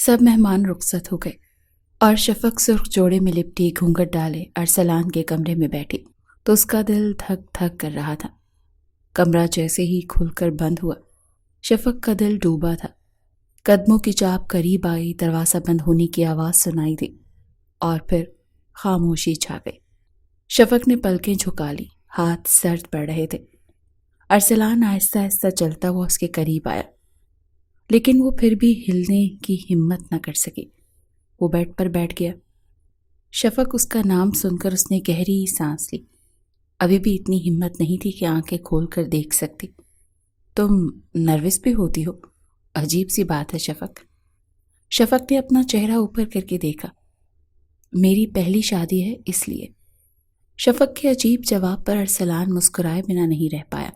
سب مہمان رخصت ہو گئے اور شفق سرخ جوڑے میں لپٹی گھونگھٹ ڈالے ارسلان کے کمرے میں بیٹھی تو اس کا دل دھک دھک کر رہا تھا۔ کمرہ جیسے ہی کھل کر بند ہوا، شفق کا دل ڈوبا تھا۔ قدموں کی چاپ قریب آئی، دروازہ بند ہونے کی آواز سنائی دی اور پھر خاموشی چھا گئی۔ شفق نے پلکیں جھکا لی، ہاتھ سرد پڑ رہے تھے۔ ارسلان آہستہ آہستہ چلتا ہوا اس کے قریب آیا، لیکن وہ پھر بھی ہلنے کی ہمت نہ کر سکی۔ وہ بیڈ پر بیٹھ گیا۔ شفق اس کا نام سن کر اس نے گہری سانس لی۔ ابھی بھی اتنی ہمت نہیں تھی کہ آنکھیں کھول کر دیکھ سکتی۔ تم نروس بھی ہوتی ہو؟ عجیب سی بات ہے شفق۔ شفق نے اپنا چہرہ اوپر کر کے دیکھا۔ میری پہلی شادی ہے اس لیے۔ شفق کے عجیب جواب پر ارسلان مسکرائے بنا نہیں رہ پایا۔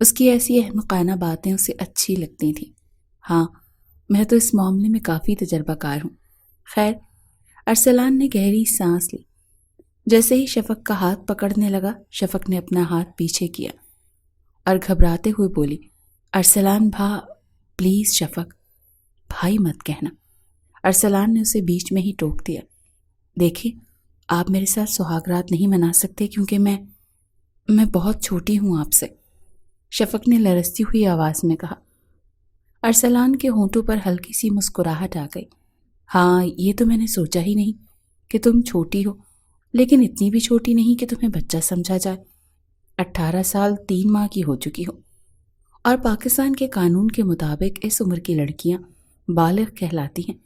اس کی ایسی احمقانہ باتیں اسے اچھی لگتی تھیں۔ ہاں، میں تو اس معاملے میں کافی تجربہ کار ہوں۔ خیر، ارسلان نے گہری سانس لی۔ جیسے ہی شفق کا ہاتھ پکڑنے لگا، شفق نے اپنا ہاتھ پیچھے کیا اور گھبراتے ہوئے بولی، ارسلان پلیز شفق، بھائی مت کہنا۔ ارسلان نے اسے بیچ میں ہی ٹوک دیا۔ دیکھیں، آپ میرے ساتھ سہاگ رات نہیں منا سکتے کیونکہ میں بہت چھوٹی ہوں آپ سے، شفق نے لرزتی ہوئی آواز میں کہا۔ ارسلان کے ہونٹوں پر ہلکی سی مسکراہٹ آ گئی۔ ہاں، یہ تو میں نے سوچا ہی نہیں کہ تم چھوٹی ہو، لیکن اتنی بھی چھوٹی نہیں کہ تمہیں بچہ سمجھا جائے۔ 18 سال 3 ماہ کی ہو چکی ہو، اور پاکستان کے قانون کے مطابق اس عمر کی لڑکیاں بالغ کہلاتی ہیں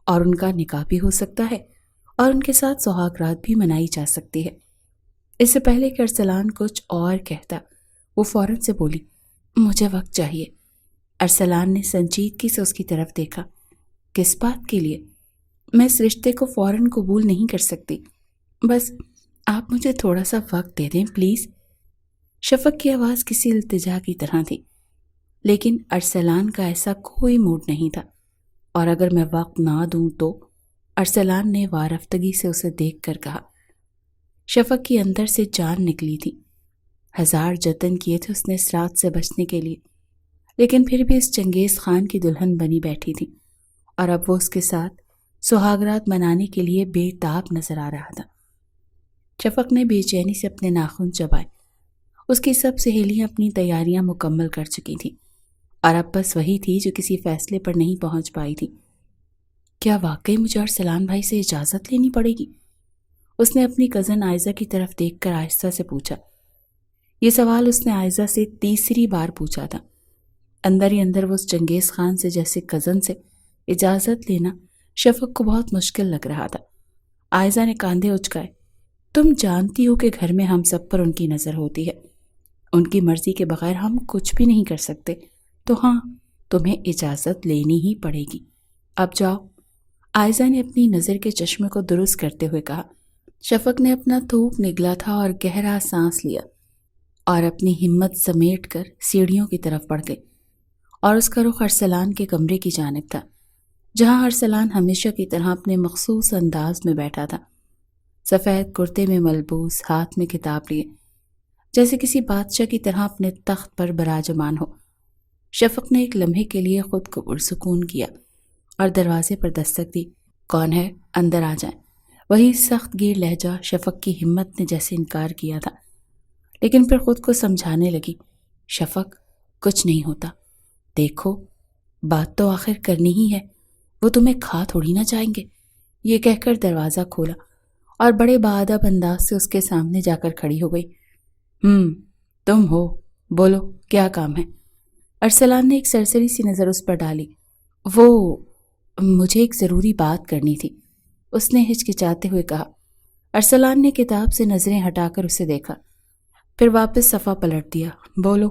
اور ان کا نکاح بھی ہو سکتا ہے اور ان کے ساتھ سہاگ رات بھی منائی جا سکتی ہے۔ اس سے پہلے کہ ارسلان کچھ اور کہتا، وہ فوراً سے بولی، مجھے وقت چاہیے۔ ارسلان نے سنجیدگی سے اس کی طرف دیکھا۔ کس بات کے لیے؟ میں اس رشتے کو فوراً قبول نہیں کر سکتی، بس آپ مجھے تھوڑا سا وقت دے دیں پلیز۔ شفق کی آواز کسی التجا کی طرح تھی، لیکن ارسلان کا ایسا کوئی موڈ نہیں تھا، اور اگر میں وقت نہ دوں تو؟ ارسلان نے وارفتگی سے اسے دیکھ کر کہا۔ شفق کی اندر سے جان نکلی تھی۔ ہزار جتن کیے تھے اس نے اس رات سے بچنے کے لیے، لیکن پھر بھی اس چنگیز خان کی دلہن بنی بیٹھی تھی، اور اب وہ اس کے ساتھ سہاگ رات منانے کے لیے بے تاب نظر آ رہا تھا۔ شفق نے بے چینی سے اپنے ناخن چبائے۔ اس کی سب سہیلیاں اپنی تیاریاں مکمل کر چکی تھیں، اور اب بس وہی تھی جو کسی فیصلے پر نہیں پہنچ پائی تھی۔ کیا واقعی مجھے ارسلان بھائی سے اجازت لینی پڑے گی؟ اس نے اپنی کزن عائزہ کی طرف دیکھ کر آہستہ سے پوچھا۔ یہ سوال اس نے عائزہ سے تیسری بار پوچھا تھا۔ اندر ہی اندر وہ اس چنگیز خان سے جیسے کزن سے اجازت لینا شفق کو بہت مشکل لگ رہا تھا۔ عائزہ نے کاندھے اچکائے۔ تم جانتی ہو کہ گھر میں ہم سب پر ان کی نظر ہوتی ہے، ان کی مرضی کے بغیر ہم کچھ بھی نہیں کر سکتے، تو ہاں، تمہیں اجازت لینی ہی پڑے گی۔ اب جاؤ، عائزہ نے اپنی نظر کے چشمے کو درست کرتے ہوئے کہا۔ شفق نے اپنا تھوک نگلا تھا اور گہرا سانس لیا، اور اپنی ہمت سمیٹ کر سیڑھیوں کی طرف بڑھ گئی، اور اس کا رخ ارسلان کے کمرے کی جانب تھا، جہاں ارسلان ہمیشہ کی طرح اپنے مخصوص انداز میں بیٹھا تھا، سفید کرتے میں ملبوس، ہاتھ میں کتاب لیے، جیسے کسی بادشاہ کی طرح اپنے تخت پر براجمان ہو۔ شفق نے ایک لمحے کے لیے خود کو پرسکون کیا اور دروازے پر دستک دی۔ کون ہے؟ اندر آ جائیں۔ وہی سخت گیر لہجہ۔ شفق کی ہمت نے جیسے انکار کیا تھا، لیکن پھر خود کو سمجھانے لگی، شفق، کچھ نہیں ہوتا، دیکھو، بات تو آخر کرنی ہی ہے، وہ تمہیں کھا تھوڑی نہ جائیں گے۔ یہ کہہ کر دروازہ کھولا اور بڑے باادب انداز سے اس کے سامنے جا کر کھڑی ہو گئی۔ تم ہو، بولو کیا کام ہے؟ ارسلان نے ایک سرسری سی نظر اس پر ڈالی۔ مجھے ایک ضروری بات کرنی تھی، اس نے ہچکچاتے ہوئے کہا۔ ارسلان نے کتاب سے نظریں ہٹا کر اسے دیکھا، پھر واپس صفحہ پلٹ دیا۔ بولو۔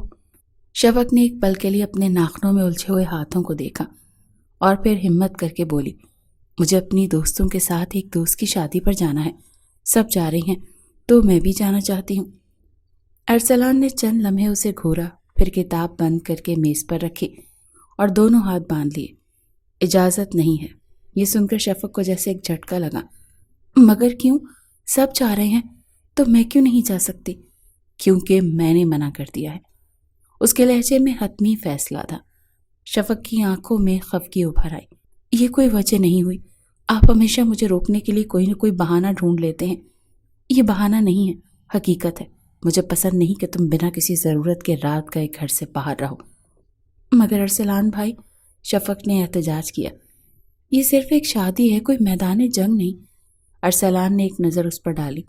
شفق نے ایک پل کے لیے اپنے ناخنوں میں الجھے ہوئے ہاتھوں کو دیکھا اور پھر ہمت کر کے بولی، مجھے اپنی دوستوں کے ساتھ ایک دوست کی شادی پر جانا ہے، سب جا رہی ہیں تو میں بھی جانا چاہتی ہوں۔ ارسلان نے چند لمحے اسے گھورا، پھر کتاب بند کر کے میز پر رکھی اور دونوں ہاتھ باندھ لیے۔ اجازت نہیں ہے۔ یہ سن کر شفق کو جیسے ایک جھٹکا لگا۔ مگر کیوں؟ سب جا رہے ہیں تو میں کیوں نہیں جا سکتی؟ کیونکہ میں نے منع کر دیا ہے۔ اس کے لہجے میں حتمی فیصلہ تھا۔ شفق کی آنکھوں میں خفگی ابھر آئی۔ یہ کوئی وجہ نہیں ہوئی، آپ ہمیشہ مجھے روکنے کے لیے کوئی نہ کوئی بہانہ ڈھونڈ لیتے ہیں۔ یہ بہانہ نہیں ہے، حقیقت ہے۔ مجھے پسند نہیں کہ تم بنا کسی ضرورت کے رات گئے گھر سے باہر رہو۔ مگر ارسلان بھائی، شفق نے احتجاج کیا، یہ صرف ایک شادی ہے، کوئی میدان جنگ نہیں۔ ارسلان نے ایک نظر اس پر ڈالی۔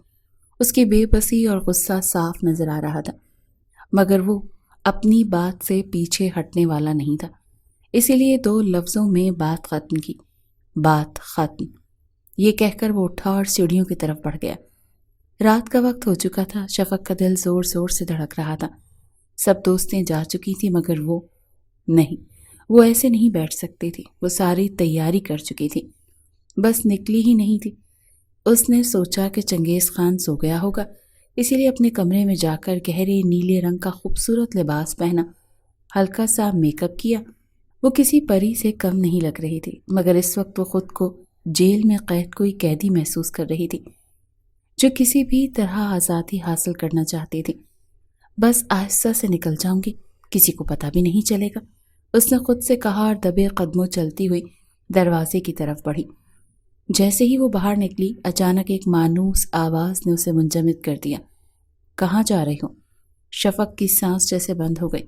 اس کی بے بسی اور غصہ صاف نظر آ رہا تھا، مگر وہ اپنی بات سے پیچھے ہٹنے والا نہیں تھا، اسی لیے 2 لفظوں میں بات ختم کی۔ بات ختم، یہ کہہ کر وہ اٹھا اور سیڑھیوں کی طرف بڑھ گیا۔ رات کا وقت ہو چکا تھا، شفق کا دل زور زور سے دھڑک رہا تھا۔ سب دوستیں جا چکی تھی مگر وہ نہیں، وہ ایسے نہیں بیٹھ سکتی تھی، وہ ساری تیاری کر چکی تھی، بس نکلی ہی نہیں تھی۔ اس نے سوچا کہ چنگیز خان سو گیا ہوگا، اسی لیے اپنے کمرے میں جا کر گہرے نیلے رنگ کا خوبصورت لباس پہنا، ہلکا سا میک اپ کیا۔ وہ کسی پری سے کم نہیں لگ رہی تھی، مگر اس وقت وہ خود کو جیل میں قید کوئی قیدی محسوس کر رہی تھی جو کسی بھی طرح آزادی حاصل کرنا چاہتی تھی۔ بس آہستہ سے نکل جاؤں گی، کسی کو پتہ بھی نہیں چلے گا، اس نے خود سے کہا اور دبے قدموں چلتی ہوئی دروازے کی طرف بڑھی۔ جیسے ہی وہ باہر نکلی، اچانک ایک مانوس آواز نے اسے منجمد کر دیا۔ کہاں جا رہی ہو؟ شفق کی سانس جیسے بند ہو گئی۔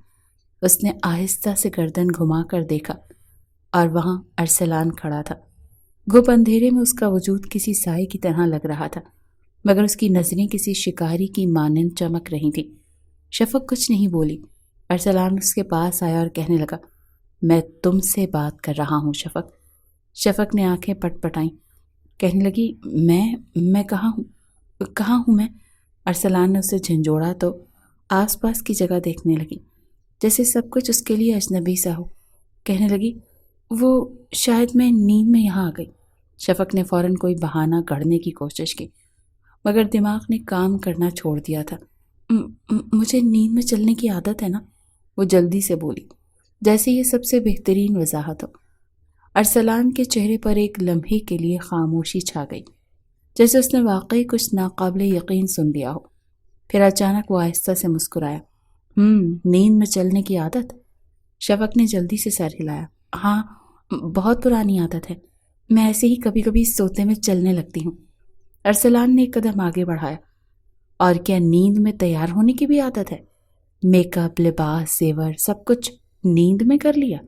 اس نے آہستہ سے گردن گھما کر دیکھا اور وہاں ارسلان کھڑا تھا۔ گپ اندھیرے میں اس کا وجود کسی سائے کی طرح لگ رہا تھا، مگر اس کی نظریں کسی شکاری کی مانند چمک رہی تھیں۔ شفق کچھ نہیں بولی۔ ارسلان اس کے پاس آیا اور کہنے لگا، میں تم سے بات کر رہا ہوں شفق۔ شفق نے آنکھیں پٹ پٹائیں، کہنے لگی، میں کہاں ہوں میں؟ ارسلان نے اسے جھنجھوڑا تو آس پاس کی جگہ دیکھنے لگی، جیسے سب کچھ اس کے لیے اجنبی سا ہو۔ کہنے لگی، وہ شاید میں نیند میں یہاں آ گئی۔ شفق نے فوراً کوئی بہانہ گھڑنے کی کوشش کی، مگر دماغ نے کام کرنا چھوڑ دیا تھا۔ مجھے نیند میں چلنے کی عادت ہے نا، وہ جلدی سے بولی، جیسے یہ سب سے بہترین وضاحت ہو۔ ارسلان کے چہرے پر ایک لمحے کے لیے خاموشی چھا گئی، جیسے اس نے واقعی کچھ ناقابل یقین سن لیا ہو۔ پھر اچانک وہ آہستہ سے مسکرایا۔ نیند میں چلنے کی عادت؟ شفق نے جلدی سے سر ہلایا۔ ہاں، بہت پرانی عادت ہے، میں ایسے ہی کبھی کبھی سوتے میں چلنے لگتی ہوں۔ ارسلان نے ایک قدم آگے بڑھایا۔ اور کیا نیند میں تیار ہونے کی بھی عادت ہے؟ میک اپ، لباس، زیور، سب کچھ نیند میں کر لیا؟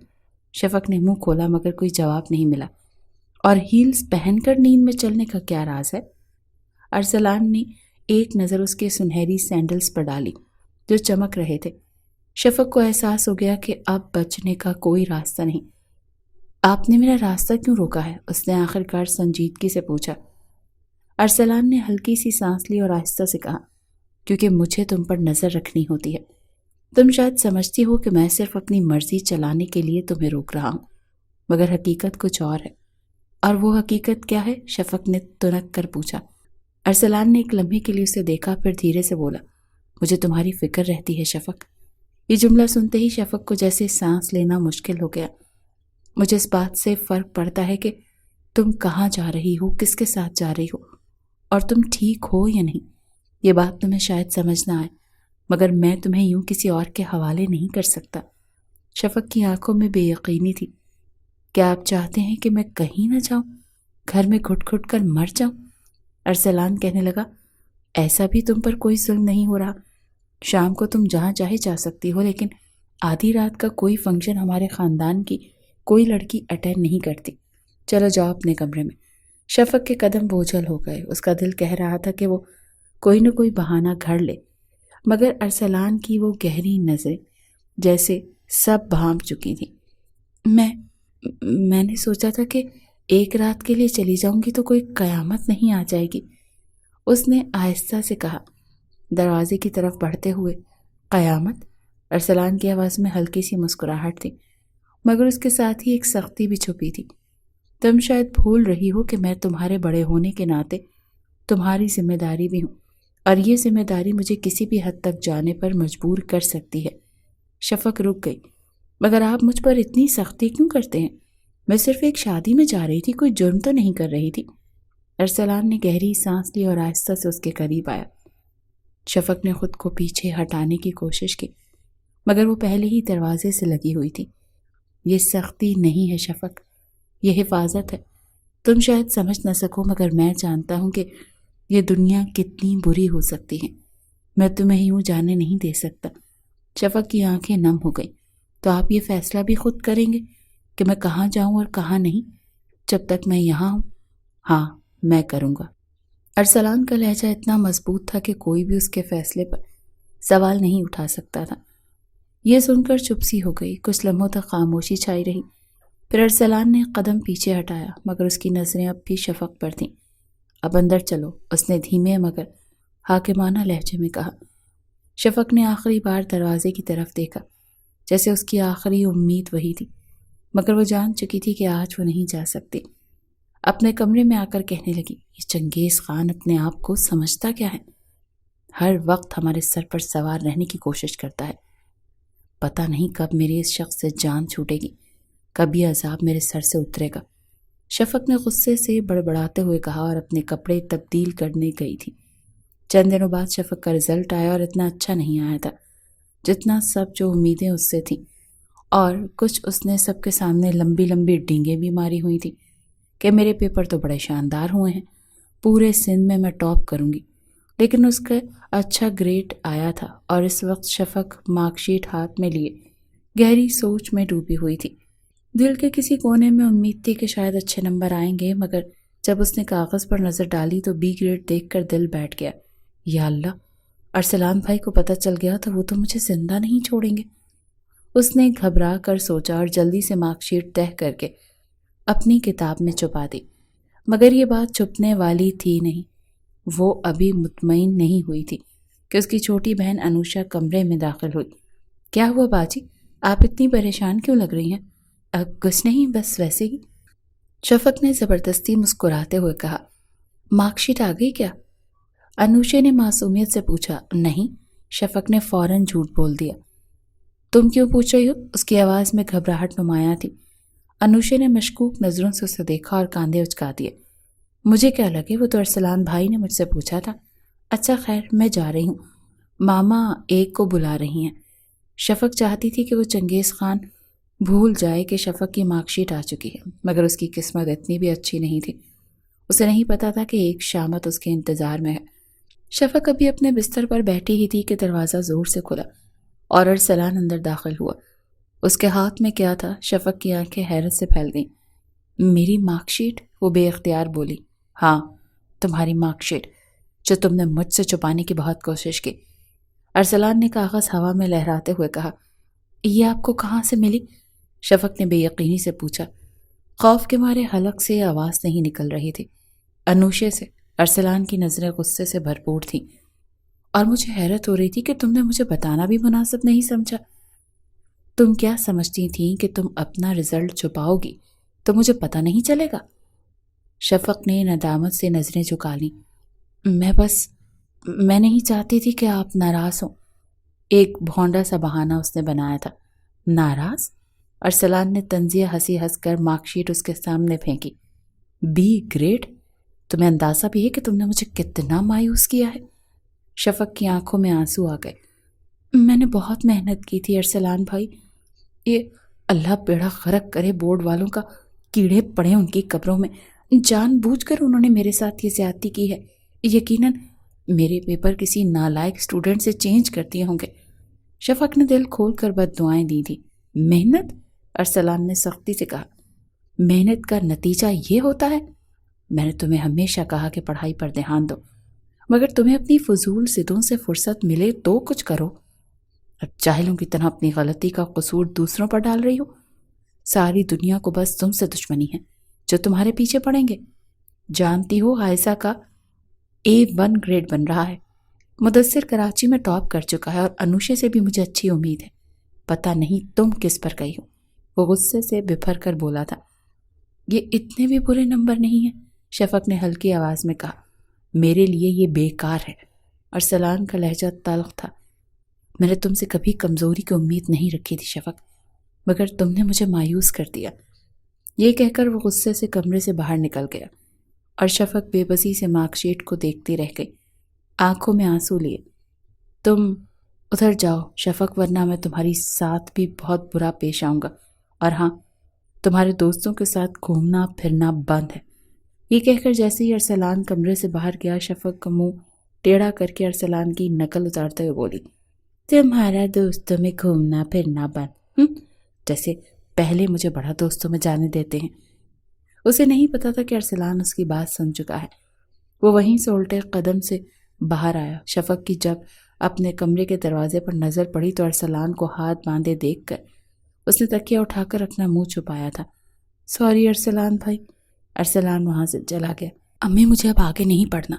شفق نے منہ کھولا مگر کوئی جواب نہیں ملا۔ اور ہیلز پہن کر نیند میں چلنے کا کیا راز ہے؟ ارسلان نے ایک نظر اس کے سنہری سینڈلز پر ڈالی جو چمک رہے تھے۔ شفق کو احساس ہو گیا کہ اب بچنے کا کوئی راستہ نہیں۔ آپ نے میرا راستہ کیوں روکا ہے؟ اس نے آخر کار سنجیدگی سے پوچھا۔ ارسلان نے ہلکی سی سانس لی اور آہستہ سے کہا، کیونکہ مجھے تم پر نظر رکھنی ہوتی ہے۔ تم شاید سمجھتی ہو کہ میں صرف اپنی مرضی چلانے کے لیے تمہیں روک رہا ہوں، مگر حقیقت کچھ اور ہے۔ اور وہ حقیقت کیا ہے؟ شفق نے تنک کر پوچھا۔ ارسلان نے ایک لمحے کے لیے اسے دیکھا، پھر دھیرے سے بولا، مجھے تمہاری فکر رہتی ہے شفق۔ یہ جملہ سنتے ہی شفق کو جیسے سانس لینا مشکل ہو گیا۔ مجھے اس بات سے فرق پڑتا ہے کہ تم کہاں جا رہی ہو، کس کے ساتھ جا رہی ہو، اور تم ٹھیک ہو یا نہیں۔ یہ بات تمہیں شاید سمجھ نہ آئے، مگر میں تمہیں یوں کسی اور کے حوالے نہیں کر سکتا۔ شفق کی آنکھوں میں بے یقینی تھی۔ کیا آپ چاہتے ہیں کہ میں کہیں نہ جاؤں، گھر میں گھٹ گھٹ کر مر جاؤں؟ ارسلان کہنے لگا، ایسا بھی تم پر کوئی ظلم نہیں ہو رہا۔ شام کو تم جہاں چاہے جا سکتی ہو، لیکن آدھی رات کا کوئی فنکشن ہمارے خاندان کی کوئی لڑکی اٹینڈ نہیں کرتی۔ چلو جاؤ اپنے کمرے میں۔ شفق کے قدم بوجھل ہو گئے۔ اس کا دل کہہ رہا تھا کہ وہ کوئی نہ کوئی بہانہ گھڑ لے، مگر ارسلان کی وہ گہری نظریں جیسے سب بھانپ چکی تھیں۔ میں نے سوچا تھا کہ ایک رات کے لیے چلی جاؤں گی تو کوئی قیامت نہیں آ جائے گی، اس نے آہستہ سے کہا، دروازے کی طرف بڑھتے ہوئے۔ قیامت؟ ارسلان کی آواز میں ہلکی سی مسکراہٹ تھی، مگر اس کے ساتھ ہی ایک سختی بھی چھپی تھی۔ تم شاید بھول رہی ہو کہ میں تمہارے بڑے ہونے کے ناطے تمہاری ذمہ داری بھی ہوں، اور یہ ذمہ داری مجھے کسی بھی حد تک جانے پر مجبور کر سکتی ہے۔ شفق رک گئی۔ مگر آپ مجھ پر اتنی سختی کیوں کرتے ہیں؟ میں صرف ایک شادی میں جا رہی تھی، کوئی جرم تو نہیں کر رہی تھی۔ ارسلان نے گہری سانس لی اور آہستہ سے اس کے قریب آیا۔ شفق نے خود کو پیچھے ہٹانے کی کوشش کی، مگر وہ پہلے ہی دروازے سے لگی ہوئی تھی۔ یہ سختی نہیں ہے شفق، یہ حفاظت ہے. تم شاید سمجھ نہ سکو مگر میں جانتا ہوں کہ یہ دنیا کتنی بری ہو سکتی ہے. میں تمہیں یوں جانے نہیں دے سکتا. شفق کی آنکھیں نم ہو گئیں. تو آپ یہ فیصلہ بھی خود کریں گے کہ میں کہاں جاؤں اور کہاں نہیں جب تک میں یہاں ہوں؟ ہاں میں کروں گا. ارسلان کا لہجہ اتنا مضبوط تھا کہ کوئی بھی اس کے فیصلے پر سوال نہیں اٹھا سکتا تھا. یہ سن کر چپ سی ہو گئی. کچھ لمحوں تک خاموشی چھائی رہی. پھر ارسلان نے قدم پیچھے ہٹایا مگر اس کی نظریں اب بھی شفق پر تھیں. اب اندر چلو، اس نے دھیمے مگر حاکمانہ لہجے میں کہا. شفق نے آخری بار دروازے کی طرف دیکھا، جیسے اس کی آخری امید وہی تھی، مگر وہ جان چکی تھی کہ آج وہ نہیں جا سکتی. اپنے کمرے میں آ کر کہنے لگی، یہ چنگیز خان اپنے آپ کو سمجھتا کیا ہے؟ ہر وقت ہمارے سر پر سوار رہنے کی کوشش کرتا ہے. پتہ نہیں کب میری اس شخص سے جان چھوٹے گی، کب یہ عذاب میرے سر سے اترے گا. شفق نے غصے سے بڑبڑاتے ہوئے کہا اور اپنے کپڑے تبدیل کرنے گئی تھی. چند دنوں بعد شفق کا رزلٹ آیا اور اتنا اچھا نہیں آیا تھا جتنا سب جو امیدیں اس سے تھیں، اور کچھ اس نے سب کے سامنے لمبی لمبی ڈینگیں بھی ماری ہوئی تھیں کہ میرے پیپر تو بڑے شاندار ہوئے ہیں، پورے سندھ میں ٹاپ کروں گی. لیکن اس کا اچھا گریڈ آیا تھا اور اس وقت شفق مارک شیٹ ہاتھ میں لیے گہری سوچ میں ڈوبی ہوئی تھی. دل کے کسی کونے میں امید تھی کہ شاید اچھے نمبر آئیں گے، مگر جب اس نے کاغذ پر نظر ڈالی تو بی گریڈ دیکھ کر دل بیٹھ گیا. یا اللہ، ارسلان بھائی کو پتہ چل گیا تو وہ تو مجھے زندہ نہیں چھوڑیں گے. اس نے گھبرا کر سوچا اور جلدی سے مارک شیٹ تہہ کر کے اپنی کتاب میں چھپا دی. مگر یہ بات چھپنے والی تھی نہیں. وہ ابھی مطمئن نہیں ہوئی تھی کہ اس کی چھوٹی بہن انوشا کمرے میں داخل ہوئی. کیا ہوا باجی، آپ اتنی پریشان کیوں لگ رہی ہیں؟ کچھ نہیں، بس ویسے ہی. شفق نے زبردستی مسکراتے ہوئے کہا. مارک شیٹ آ گئی کیا؟ انوشا نے معصومیت سے پوچھا. نہیں. شفق نے فوراً جھوٹ بول دیا. تم کیوں پوچھ رہی ہو؟ اس کی آواز میں گھبراہٹ نمایاں تھی. انوشا نے مشکوک نظروں سے اسے دیکھا اور کاندھے اچکا دیے. مجھے کیا لگے، وہ تو ارسلان بھائی نے مجھ سے پوچھا تھا. اچھا خیر، میں جا رہی ہوں، ماما ایک کو بلا رہی ہیں. شفق چاہتی تھی کہ وہ چنگیز خان بھول جائے کہ شفق کی مارک شیٹ آ چکی ہے، مگر اس کی قسمت اتنی بھی اچھی نہیں تھی. اسے نہیں پتا تھا کہ ایک شامت اس کے انتظار میں ہے. شفق ابھی اپنے بستر پر بیٹھی ہی تھی کہ دروازہ زور سے کھلا اور ارسلان اندر داخل ہوا. اس کے ہاتھ میں کیا تھا؟ شفق کی آنکھیں حیرت سے پھیل گئیں. میری مارک شیٹ؟ وہ بے اختیار بولی. ہاں، تمہاری مارک شیٹ، جو تم نے مجھ سے چھپانے کی بہت کوشش کی. ارسلان نے کاغذ ہوا میں لہراتے ہوئے کہا. یہ آپ کو کہاں سے ملی؟ شفق نے بے یقینی سے پوچھا. خوف کے مارے حلق سے آواز نہیں نکل رہی تھی. انوشے سے. ارسلان کی نظریں غصے سے بھرپور تھیں اور مجھے حیرت ہو رہی تھی کہ تم نے مجھے بتانا بھی مناسب نہیں سمجھا. تم کیا سمجھتی تھیں کہ تم اپنا رزلٹ چھپاؤ گی تو مجھے پتہ نہیں چلے گا؟ شفق نے ندامت سے نظریں جھکا لیں. میں نہیں چاہتی تھی کہ آپ ناراض ہوں. ایک بھونڈا سا بہانہ اس نے بنایا تھا. ناراض؟ ارسلان نے طنزیہ ہنسی ہنس کر مارک شیٹ اس کے سامنے پھینکی. B grade? تمہیں اندازہ بھی ہے کہ تم نے مجھے کتنا مایوس کیا ہے؟ شفق کی آنکھوں میں آنسو آ گئے. میں نے بہت محنت کی تھی ارسلان بھائی. یہ اللہ بیڑا غرق کرے بورڈ والوں کا، کیڑے پڑے ان کی قبروں میں. جان بوجھ کر انہوں نے میرے ساتھ یہ زیادتی کی ہے. یقیناً میرے پیپر کسی نالائق اسٹوڈنٹ سے چینج کر دیے ہوں گے. شفق نے دل کھول کر بد دعائیں دی تھی. محنت؟ ارسلان نے سختی سے کہا. محنت کا نتیجہ یہ ہوتا ہے؟ میں نے تمہیں ہمیشہ کہا کہ پڑھائی پر دھیان دو، مگر تمہیں اپنی فضول ضدوں سے فرصت ملے تو کچھ کرو. اب جاہلوں کی طرح اپنی غلطی کا قصور دوسروں پر ڈال رہی ہو. ساری دنیا کو بس تم سے دشمنی ہے جو تمہارے پیچھے پڑیں گے. جانتی ہو عائشہ کا A1 گریڈ بن رہا ہے، مدثر کراچی میں ٹاپ کر چکا ہے اور انوشے سے بھی مجھے اچھی امید ہے. پتہ نہیں تم کس پر گئی ہو. وہ غصے سے بپھر کر بولا تھا. یہ اتنے بھی برے نمبر نہیں ہیں، شفق نے ہلکی آواز میں کہا. میرے لیے یہ بیکار ہے. ارسلان کا لہجہ تلخ تھا. میں نے تم سے کبھی کمزوری کی امید نہیں رکھی تھی شفق، مگر تم نے مجھے مایوس کر دیا. یہ کہہ کر وہ غصے سے کمرے سے باہر نکل گیا اور شفق بے بسی سے مارک شیٹ کو دیکھتی رہ گئی، آنکھوں میں آنسو لیے. تم ادھر جاؤ شفق، ورنہ میں تمہاری ساتھ بھی بہت برا پیش آؤں گا. اور ہاں، تمہارے دوستوں کے ساتھ گھومنا پھرنا بند ہے۔ یہ کہہ کر جیسے ہی ارسلان کمرے سے باہر گیا، شفق کا منہ ٹیڑھا کر کے ارسلان کی نقل اتارتے ہوئے بولی، تمہارا دوستوں میں گھومنا پھرنا بند، جیسے پہلے مجھے بڑا دوستوں میں جانے دیتے ہیں۔ اسے نہیں پتا تھا کہ ارسلان اس کی بات سن چکا ہے۔ وہ وہیں سے الٹے قدم سے باہر آیا۔ شفق کی جب اپنے کمرے کے دروازے پر نظر پڑی تو ارسلان کو ہاتھ باندھے دیکھ کر اس نے تکیہ اٹھا کر اپنا منہ چھپایا تھا۔ سوری ارسلان بھائی۔ ارسلان وہاں سے چلا گیا۔ امی مجھے اب آگے نہیں پڑھنا،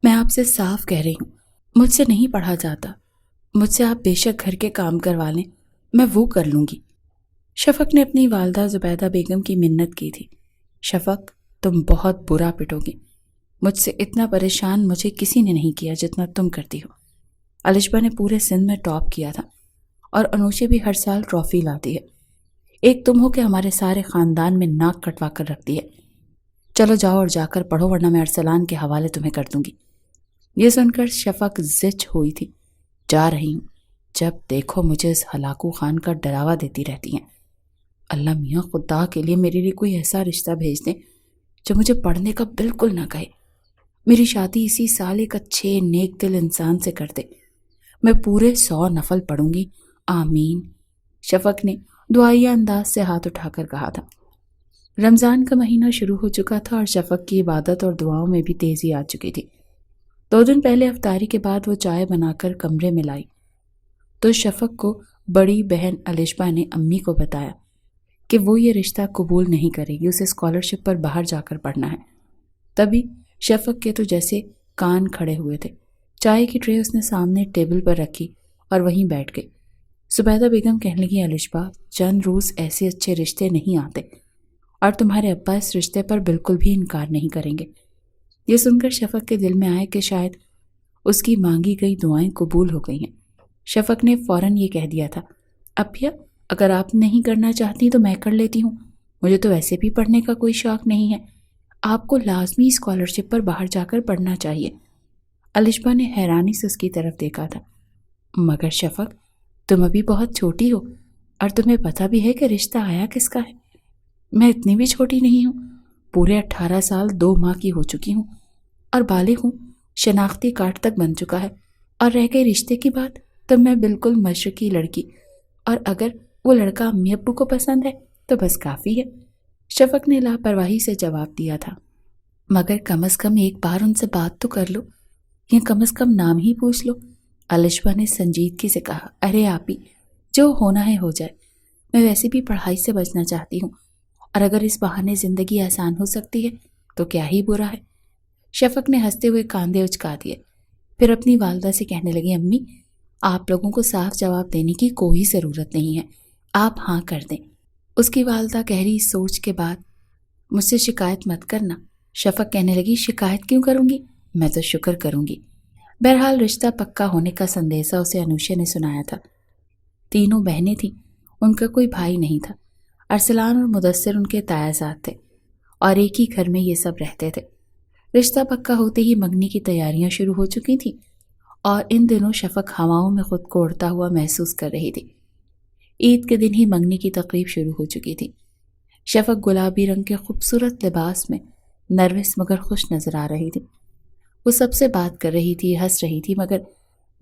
میں آپ سے صاف کہہ رہی ہوں، مجھ سے نہیں پڑھا جاتا۔ مجھ سے آپ بے شک گھر کے کام کروا لیں، میں وہ کر لوں گی۔ شفق نے اپنی والدہ زبیدہ بیگم کی منت کی تھی، شفق تم بہت برا پٹو گی، مجھ سے اتنا پریشان مجھے کسی نے نہیں کیا جتنا تم کرتی ہو۔ الشبہ نے پورے سندھ میں ٹاپ کیا تھا اور انوشے بھی ہر سال ٹرافی لاتی ہے، ایک تم ہو کہ ہمارے سارے خاندان میں ناک کٹوا کر رکھتی ہے۔ چلو جاؤ اور جا کر پڑھو ورنہ میں ارسلان کے حوالے تمہیں کر دوں گی۔ یہ سن کر شفق زچ ہوئی تھی۔ جا رہی ہوں، جب دیکھو مجھے اس ہلاکو خان کا ڈراوا دیتی رہتی ہیں۔ اللہ میاں خدا کے لیے میرے لیے کوئی ایسا رشتہ بھیج دیں جو مجھے پڑھنے کا بالکل نہ کہے۔ میری شادی اسی سال ایک اچھے نیک دل انسان سے کر دے، میں پورے 100 نفل پڑھوں گی، آمین۔ شفق نے دعائیہ انداز سے ہاتھ اٹھا کر کہا تھا۔ رمضان کا مہینہ شروع ہو چکا تھا اور شفق کی عبادت اور دعاؤں میں بھی تیزی آ چکی تھی۔ 2 دن پہلے افطاری کے بعد وہ چائے بنا کر کمرے میں لائی تو شفق کو بڑی بہن الشبہ نے امی کو بتایا کہ وہ یہ رشتہ قبول نہیں کرے گی، اسے اسکالرشپ پر باہر جا کر پڑھنا ہے۔ تبھی شفق کے تو جیسے کان کھڑے ہوئے تھے۔ چائے کی ٹرے اس نے سامنے ٹیبل پر رکھی اور وہیں بیٹھ گئی۔ زبیدہ بیگم کہنے لگی، الشبہ چند روز ایسے اچھے رشتے نہیں آتے اور تمہارے ابا اس رشتے پر بالکل بھی انکار نہیں کریں گے۔ یہ سن کر شفق کے دل میں آئے کہ شاید اس کی مانگی گئی دعائیں قبول ہو گئی ہیں۔ شفق نے فوراً یہ کہہ دیا تھا، ابیا اگر آپ نہیں کرنا چاہتی تو میں کر لیتی ہوں، مجھے تو ویسے بھی پڑھنے کا کوئی شوق نہیں ہے، آپ کو لازمی اسکالرشپ پر باہر جا کر پڑھنا چاہیے۔ الشبہ نے حیرانی سے اس کی طرف دیکھا تھا، مگر شفق تم ابھی بہت چھوٹی ہو اور تمہیں پتہ بھی ہے کہ رشتہ آیا کس کا ہے۔ میں اتنی بھی چھوٹی نہیں ہوں، پورے 18 سال 2 ماہ کی ہو چکی ہوں اور بالغ ہوں، شناختی کارڈ تک بن چکا ہے، اور رہ گئی رشتے کی بات تو میں بالکل مشرقی لڑکی، اور اگر وہ لڑکا امی ابو کو پسند ہے تو بس کافی ہے۔ شفق نے لاپرواہی سے جواب دیا تھا، مگر کم از کم ایک بار ان سے بات تو کر لو، یا کم از کم نام ہی پوچھ لو۔ الشبہ نے سنجیدگی سے کہا، ارے آپی جو ہونا ہے ہو جائے، میں ویسے بھی پڑھائی سے بچنا چاہتی ہوں، اور اگر اس بہانے زندگی آسان ہو سکتی ہے تو کیا ہی برا ہے۔ شفق نے ہنستے ہوئے کاندھے اچکا دیے، پھر اپنی والدہ سے کہنے لگی، امی آپ لوگوں کو صاف جواب دینے کی کوئی ضرورت نہیں ہے، آپ ہاں کر دیں۔ اس کی والدہ گہری سوچ کے بعد، مجھ سے شکایت مت کرنا۔ شفق کہنے لگی، شکایت کیوں کروں گی، میں تو شکر کروں گی۔ بہرحال رشتہ پکا ہونے کا سندیسہ اسے انوشے نے سنایا تھا۔ 3 بہنیں تھیں، ان کا کوئی بھائی نہیں تھا۔ ارسلان اور مدثر ان کے تایازاد تھے اور ایک ہی گھر میں یہ سب رہتے تھے۔ رشتہ پکا ہوتے ہی منگنی کی تیاریاں شروع ہو چکی تھیں اور ان دنوں شفق ہواؤں میں خود کو اڑتا ہوا محسوس کر رہی تھی۔ عید کے دن ہی منگنی کی تقریب شروع ہو چکی تھی۔ شفق گلابی رنگ کے خوبصورت لباس میں نروس مگر خوش نظر آ رہی تھی۔ وہ سب سے بات کر رہی تھی، ہنس رہی تھی، مگر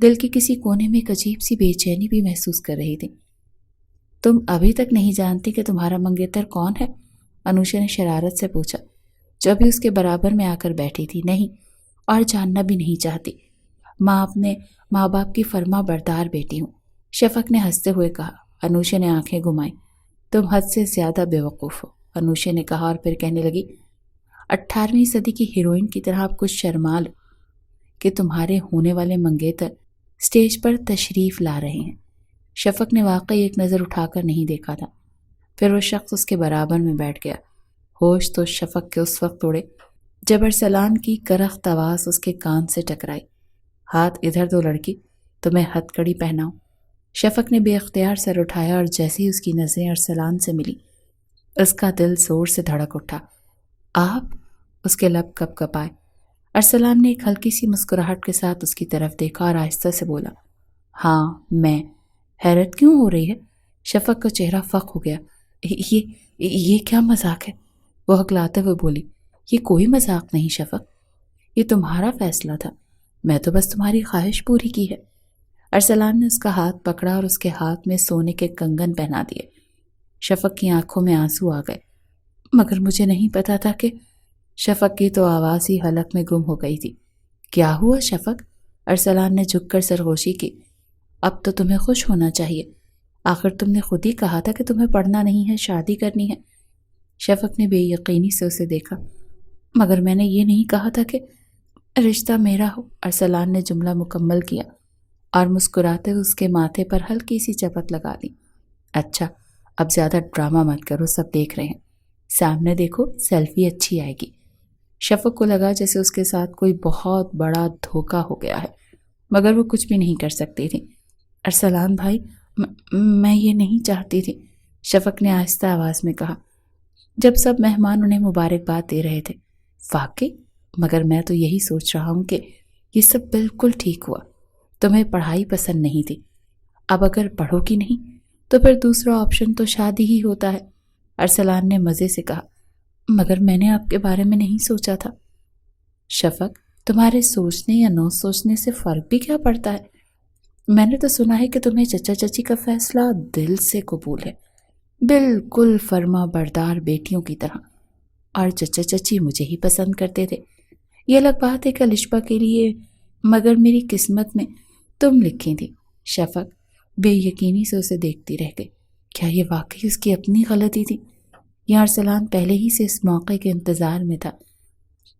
دل کے کسی کونے میں ایک عجیب سی بے چینی بھی محسوس کر رہی تھی۔ تم ابھی تک نہیں جانتی کہ تمہارا منگیتر کون ہے؟ انوشا نے شرارت سے پوچھا، جو ابھی اس کے برابر میں آ کر بیٹھی تھی۔ نہیں، اور جاننا بھی نہیں چاہتی، ماں اپنے ماں باپ کی فرما بردار بیٹی ہوں، شفق نے ہنستے ہوئے کہا۔ انوشا نے آنکھیں گھمائیں۔ تم حد سے زیادہ بے وقوف ہو، انوشا نے کہا، اور پھر کہنے لگی، 18ویں صدی کی ہیروئن کی طرح آپ کچھ شرما لو کہ تمہارے ہونے والے منگیتر سٹیج پر تشریف لا رہے ہیں۔ شفق نے واقعی ایک نظر اٹھا کر نہیں دیکھا تھا، پھر وہ شخص اس کے برابر میں بیٹھ گیا۔ ہوش تو شفق کے اس وقت اڑے جب ارسلان کی کرخت آواز اس کے کان سے ٹکرائی، ہاتھ ادھر دو لڑکی، تمہیں ہتھ کڑی پہناؤں۔ شفق نے بے اختیار سر اٹھایا اور جیسے ہی اس کی نظریں ارسلان سے ملی، اس کا دل زور سے دھڑک اٹھا۔ آپ؟ اس کے لب کپ کپائے۔ ارسلان نے ایک ہلکی سی مسکراہٹ کے ساتھ اس کی طرف دیکھا اور آہستہ سے بولا، ہاں میں۔ حیرت کیوں ہو رہی ہے؟ شفق کا چہرہ فق ہو گیا۔ یہ یہ کیا مذاق ہے؟ وہ ہکلاتے ہوئے بولی۔ یہ کوئی مذاق نہیں شفق، یہ تمہارا فیصلہ تھا، میں تو بس تمہاری خواہش پوری کی ہے۔ ارسلان نے اس کا ہاتھ پکڑا اور اس کے ہاتھ میں سونے کے کنگن پہنا دیے۔ شفق کی آنکھوں میں آنسو آ گئے۔ مگر مجھے نہیں پتا تھا کہ… شفق کی تو آواز ہی حلق میں گم ہو گئی تھی۔ کیا ہوا شفق؟ ارسلان نے جھک کر سرگوشی کی۔ اب تو تمہیں خوش ہونا چاہیے، آخر تم نے خود ہی کہا تھا کہ تمہیں پڑھنا نہیں ہے، شادی کرنی ہے۔ شفق نے بے یقینی سے اسے دیکھا۔ مگر میں نے یہ نہیں کہا تھا کہ رشتہ میرا ہو۔ ارسلان نے جملہ مکمل کیا اور مسکراتے ہوئے اس کے ماتھے پر ہلکی سی چپت لگا دی۔ اچھا، اب زیادہ ڈرامہ مت کرو، سب دیکھ رہے ہیں، سامنے دیکھو، سیلفی اچھی آئے گی۔ شفق کو لگا جیسے اس کے ساتھ کوئی بہت بڑا دھوکہ ہو گیا ہے، مگر وہ کچھ بھی نہیں کر سکتی تھی۔ ارسلان بھائی، میں یہ نہیں چاہتی تھی، شفق نے آہستہ آواز میں کہا، جب سب مہمان انہیں مبارکباد دے رہے تھے۔ واقعی؟ مگر میں تو یہی سوچ رہا ہوں کہ یہ سب بالکل ٹھیک ہوا، تمہیں پڑھائی پسند نہیں تھی، اب اگر پڑھو گی نہیں تو پھر دوسرا آپشن تو شادی ہی ہوتا ہے۔ ارسلان نے مزے سے کہا، مگر میں نے آپ کے بارے میں نہیں سوچا تھا۔ شفق، تمہارے سوچنے یا نہ سوچنے سے فرق بھی کیا پڑتا ہے؟ میں نے تو سنا ہے کہ تمہیں چچا چچی کا فیصلہ دل سے قبول ہے، بالکل فرما بردار بیٹیوں کی طرح، اور چچا چچی مجھے ہی پسند کرتے تھے۔ یہ الگ بات ہے کہ الشبا کے لیے، مگر میری قسمت میں تم لکھی تھی۔ شفق بے یقینی سے اسے دیکھتی رہ گئی۔ کیا یہ واقعی اس کی اپنی غلطی تھی یا ارسلان پہلے ہی سے اس موقع کے انتظار میں تھا؟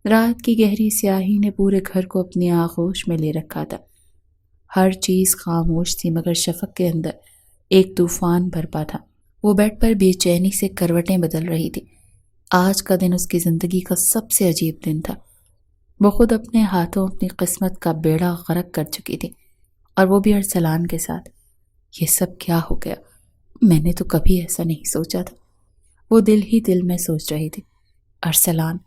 رات کی گہری سیاہی نے پورے گھر کو اپنی آغوش میں لے رکھا تھا۔ ہر چیز خاموش تھی، مگر شفق کے اندر ایک طوفان برپا تھا۔ وہ بیڈ پر بے چینی سے کروٹیں بدل رہی تھی۔ آج کا دن اس کی زندگی کا سب سے عجیب دن تھا۔ وہ خود اپنے ہاتھوں اپنی قسمت کا بیڑا غرق کر چکی تھی، اور وہ بھی ارسلان کے ساتھ۔ یہ سب کیا ہو گیا؟ میں نے تو کبھی ایسا نہیں سوچا تھا، وہ دل ہی دل میں سوچ رہی تھی۔ ارسلان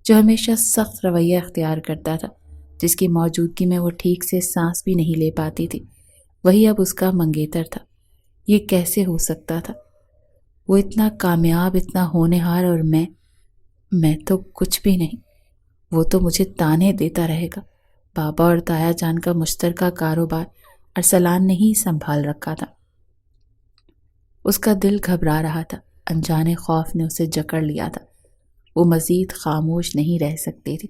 جو ہمیشہ سخت رویہ اختیار کرتا تھا، جس کی موجودگی میں وہ ٹھیک سے سانس بھی نہیں لے پاتی تھی، وہی اب اس کا منگیتر تھا۔ یہ کیسے ہو سکتا تھا؟ وہ اتنا کامیاب، اتنا ہونہار، اور میں تو کچھ بھی نہیں۔ وہ تو مجھے تانے دیتا رہے گا۔ بابا اور تایا جان کا مشترکہ کاروبار ارسلان نے ہی سنبھال رکھا تھا۔ اس کا دل گھبرا رہا تھا، انجانے خوف نے اسے جکڑ لیا تھا۔ وہ مزید خاموش نہیں رہ سکتی تھی،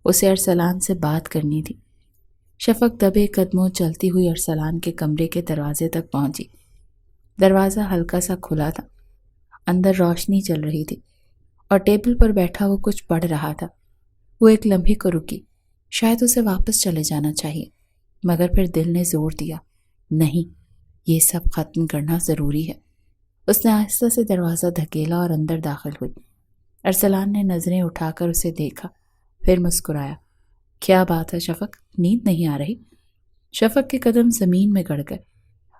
اسے ارسلان سے بات کرنی تھی۔ شفق دبے قدموں چلتی ہوئی ارسلان کے کمرے کے دروازے تک پہنچی۔ دروازہ ہلکا سا کھلا تھا، اندر روشنی چل رہی تھی، اور ٹیبل پر بیٹھا وہ کچھ پڑھ رہا تھا۔ وہ ایک لمحے کو رکی، شاید اسے واپس چلے جانا چاہیے، مگر پھر دل نے زور دیا، نہیں، یہ سب ختم کرنا ضروری ہے۔ اس نے آہستہ سے دروازہ دھکیلا اور اندر داخل ہوئی۔ ارسلان نے نظریں اٹھا کر اسے دیکھا، پھر مسکرایا۔ کیا بات ہے شفق، نیند نہیں آ رہی؟ شفق کے قدم زمین میں گڑ گئے۔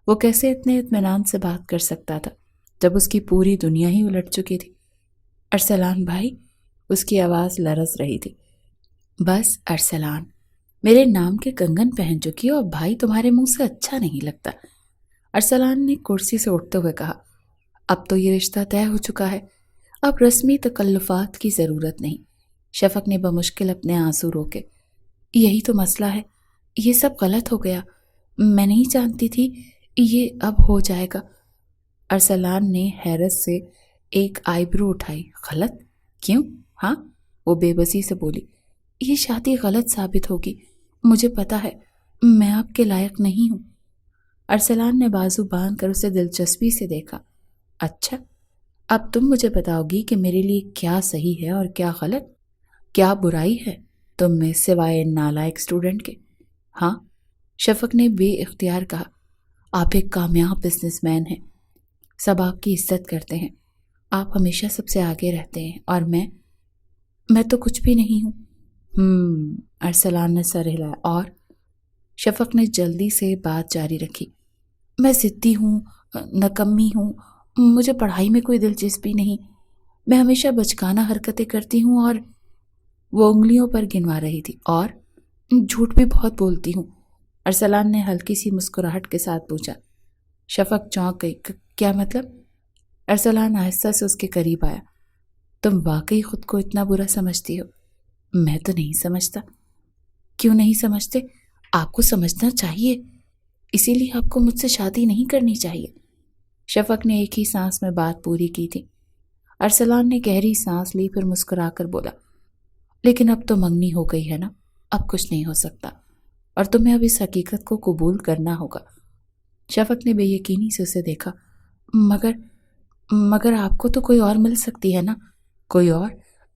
وہ کیسے اتنے اطمینان سے بات کر سکتا تھا جب اس کی پوری دنیا ہی الٹ چکی تھی؟ ارسلان بھائی، اس کی آواز لرز رہی تھی۔ بس ارسلان، میرے نام کے کنگن پہن چکی ہو، اب بھائی تمہارے منہ سے اچھا نہیں لگتا۔ ارسلان نے کرسی سے اٹھتے ہوئے کہا، اب تو یہ رشتہ طے ہو چکا ہے، اب رسمی تکلفات کی ضرورت نہیں۔ شفق نے بمشکل اپنے آنسو روکے۔ یہی تو مسئلہ ہے، یہ سب غلط ہو گیا، میں نہیں جانتی تھی یہ اب ہو جائے گا۔ ارسلان نے حیرت سے ایک آئی برو اٹھائی۔ غلط؟ کیوں؟ ہاں، وہ بے بسی سے بولی، یہ شادی غلط ثابت ہوگی، مجھے پتا ہے، میں آپ کے لائق نہیں ہوں۔ ارسلان نے بازو باندھ کر اسے دلچسپی سے دیکھا۔ اچھا، اب تم مجھے بتاؤ گی کہ میرے لیے کیا صحیح ہے اور کیا غلط، کیا برائی ہے تم میں سوائے نالائق اسٹوڈنٹ کے؟ ہاں، شفق نے بے اختیار کہا، آپ ایک کامیاب بزنس مین ہیں، سب آپ کی عزت کرتے ہیں، آپ ہمیشہ سب سے آگے رہتے ہیں، اور میں تو کچھ بھی نہیں ہوں۔ ارسلان نے سر ہلایا۔ اور شفق نے جلدی سے بات جاری رکھی، میں ضدی ہوں، نکمی ہوں، مجھے پڑھائی میں کوئی دلچسپی نہیں، میں ہمیشہ بچکانہ حرکتیں کرتی ہوں، اور وہ انگلیوں پر گنوا رہی تھی، اور جھوٹ بھی بہت بولتی ہوں۔ ارسلان نے ہلکی سی مسکراہٹ کے ساتھ پوچھا۔ شفق چونک گئی۔ کیا مطلب؟ ارسلان آہستہ سے اس کے قریب آیا۔ تم واقعی خود کو اتنا برا سمجھتی ہو؟ میں تو نہیں سمجھتا۔ کیوں نہیں سمجھتے؟ آپ کو سمجھنا چاہیے، اسی لیے آپ کو مجھ سے شادی نہیں کرنی چاہیے۔ شفق نے ایک ہی سانس میں بات پوری کی تھی۔ ارسلان نے گہری سانس لی، پھر مسکرا کر بولا، لیکن اب تو منگنی ہو گئی ہے نا، اب کچھ نہیں ہو سکتا، اور تمہیں اب اس حقیقت کو قبول کرنا ہوگا۔ شفق نے بے یقینی سے اسے دیکھا۔ مگر آپ کو تو کوئی اور مل سکتی ہے نا، کوئی اور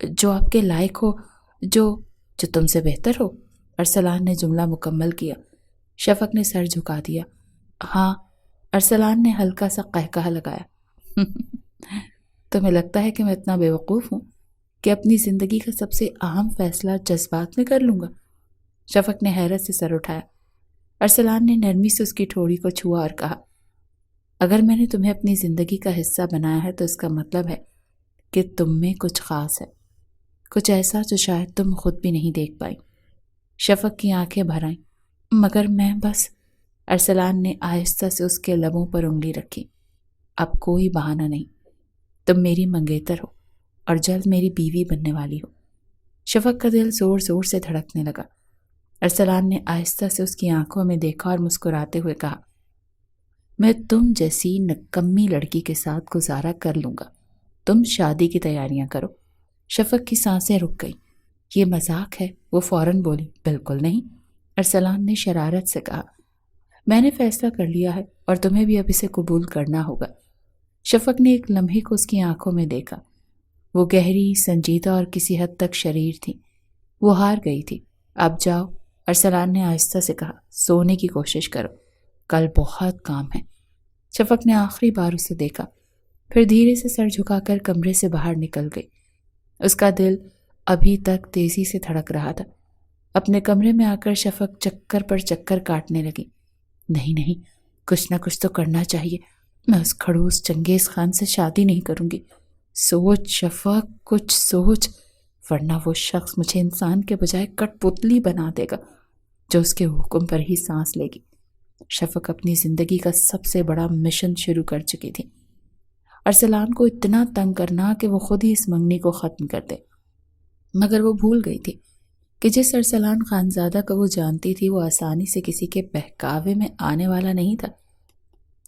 جو آپ کے لائق ہو، جو تم سے بہتر ہو۔ ارسلان نے جملہ مکمل کیا۔ شفق نے سر جھکا دیا۔ ہاں، ارسلان نے ہلکا سا قہقہہ لگایا۔ تمہیں لگتا ہے کہ میں اتنا بیوقوف ہوں کہ اپنی زندگی کا سب سے اہم فیصلہ جذبات میں کر لوں گا؟ شفق نے حیرت سے سر اٹھایا۔ ارسلان نے نرمی سے اس کی ٹھوڑی کو چھوا اور کہا، اگر میں نے تمہیں اپنی زندگی کا حصہ بنایا ہے تو اس کا مطلب ہے کہ تم میں کچھ خاص ہے، کچھ ایسا جو شاید تم خود بھی نہیں دیکھ پائی۔ شفق کی آنکھیں بھر آئیں۔ مگر میں بس… ارسلان نے آہستہ سے اس کے لبوں پر انگلی رکھی۔ اب کوئی بہانہ نہیں، تم میری منگیتر ہو اور جلد میری بیوی بننے والی ہو۔ شفق کا دل زور زور سے دھڑکنے لگا۔ ارسلان نے آہستہ سے اس کی آنکھوں میں دیکھا اور مسکراتے ہوئے کہا، میں تم جیسی نکمی لڑکی کے ساتھ گزارا کر لوں گا، تم شادی کی تیاریاں کرو۔ شفق کی سانسیں رک گئیں۔ یہ مذاق ہے؟ وہ فوراً بولی، بالکل نہیں۔ ارسلان نے شرارت سے کہا، میں نے فیصلہ کر لیا ہے اور تمہیں بھی اب اسے قبول کرنا ہوگا۔ شفق نے ایک لمحے کو اس کی آنکھوں میں دیکھا۔ وہ گہری، سنجیدہ اور کسی حد تک شریر تھی۔ وہ ہار گئی تھی۔ اب جاؤ، ارسلان نے آہستہ سے کہا، سونے کی کوشش کرو، کل بہت کام ہے۔ شفق نے آخری بار اسے دیکھا، پھر دھیرے سے سر جھکا کر کمرے سے باہر نکل گئی۔ اس کا دل ابھی تک تیزی سے دھڑک رہا تھا۔ اپنے کمرے میں آ کر شفق چکر پر چکر کاٹنے لگی۔ نہیں، کچھ نہ کچھ تو کرنا چاہیے، میں اس کھڑوس چنگیز خان سے شادی نہیں کروں گی۔ سوچ شفق، کچھ سوچ، ورنہ وہ شخص مجھے انسان کے بجائے کٹ پتلی بنا دے گا جو اس کے حکم پر ہی سانس لے گی۔ شفق اپنی زندگی کا سب سے بڑا مشن شروع کر چکی تھی، ارسلان کو اتنا تنگ کرنا کہ وہ خود ہی اس منگنی کو ختم کر دے۔ مگر وہ بھول گئی تھی کہ جس ارسلان خانزادہ کو وہ جانتی تھی، وہ آسانی سے کسی کے بہکاوے میں آنے والا نہیں تھا۔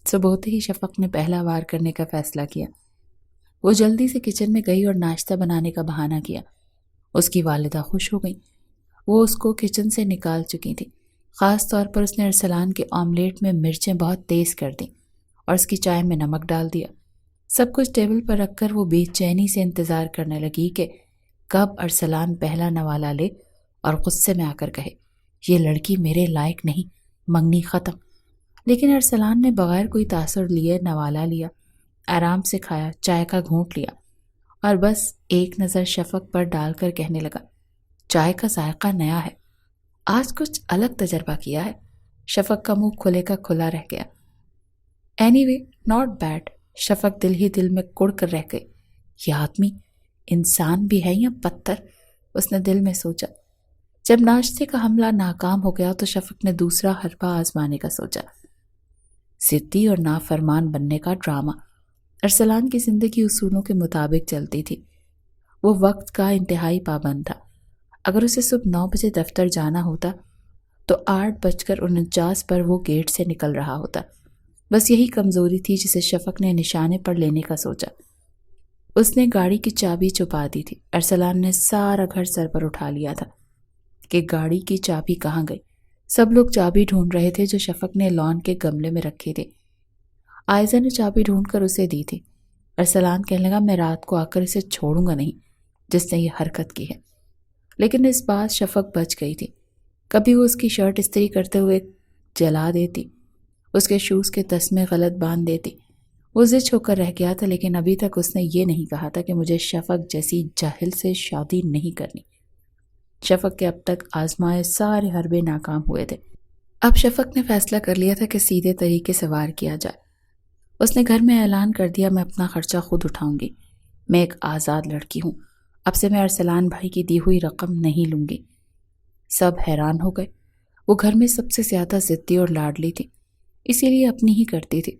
صبح ہوتے ہی شفق نے پہلا وار کرنے کا فیصلہ کیا۔ وہ جلدی سے کچن میں گئی اور ناشتہ بنانے کا بہانہ کیا۔ اس کی والدہ خوش ہو گئیں۔ وہ اس کو کچن سے نکال چکی تھی۔ خاص طور پر اس نے ارسلان کے آملیٹ میں مرچیں بہت تیز کر دیں اور اس کی چائے میں نمک ڈال دیا۔ سب کچھ ٹیبل پر رکھ کر وہ بے چینی سے انتظار کرنے لگی کہ کب ارسلان پہلا نوالا لے اور غصے میں آ کر کہے، یہ لڑکی میرے لائق نہیں، منگنی ختم۔ لیکن ارسلان نے بغیر کوئی تاثر لیے نوالا لیا، آرام سے کھایا، چائے کا گھونٹ لیا اور بس ایک نظر شفق پر ڈال کر کہنے لگا، چائے کا ذائقہ نیا ہے، آج کچھ الگ تجربہ کیا ہے۔ شفق کا منہ کھلے کا کھلا رہ گیا۔ Anyway, not bad. شفق دل ہی دل میں کڑ کر رہ گئی۔ یہ آدمی انسان بھی ہے یا پتھر؟ اس نے دل میں سوچا۔ جب ناشتے کا حملہ ناکام ہو گیا تو شفق نے دوسرا حربہ آزمانے کا سوچا۔ ضدی اور نافرمان بننے کا ڈرامہ۔ ارسلان کی زندگی اصولوں کے مطابق چلتی تھی۔ وہ وقت کا انتہائی پابند تھا۔ اگر اسے صبح 9 بجے دفتر جانا ہوتا تو 8:49 پر وہ گیٹ سے نکل رہا ہوتا۔ بس یہی کمزوری تھی جسے شفق نے نشانے پر لینے کا سوچا۔ اس نے گاڑی کی چابی چھپا دی تھی۔ ارسلان نے سارا گھر سر پر اٹھا لیا تھا کہ گاڑی کی چابی کہاں گئی۔ سب لوگ چابی ڈھونڈ رہے تھے جو شفق نے لان کے گملے میں رکھی تھی۔ آئزہ نے چابی ڈھونڈ کر اسے دی تھی۔ ارسلان کہنے لگا، میں رات کو آ کر اسے چھوڑوں گا نہیں جس نے یہ حرکت کی ہے۔ لیکن اس بات شفق بچ گئی تھی۔ کبھی وہ اس کی شرٹ استری کرتے ہوئے جلا دیتی، اس کے شوز کے تسمے غلط باندھ دیتی۔ وہ زچ ہو کر رہ گیا تھا، لیکن ابھی تک اس نے یہ نہیں کہا تھا کہ مجھے شفق جیسی جاہل سے شادی نہیں کرنی۔ شفق کے اب تک آزمائے سارے حربے ناکام ہوئے تھے۔ اب شفق نے فیصلہ کر لیا تھا کہ سیدھے طریقے سے وار کیا جائے۔ اس نے گھر میں اعلان کر دیا، میں اپنا خرچہ خود اٹھاؤں گی، میں ایک آزاد لڑکی ہوں، اب سے میں ارسلان بھائی کی دی ہوئی رقم نہیں لوں گی۔ سب حیران ہو گئے۔ وہ گھر میں سب سے زیادہ ضدی اور لاڈلی تھی، اسی لیے اپنی ہی کرتی تھی۔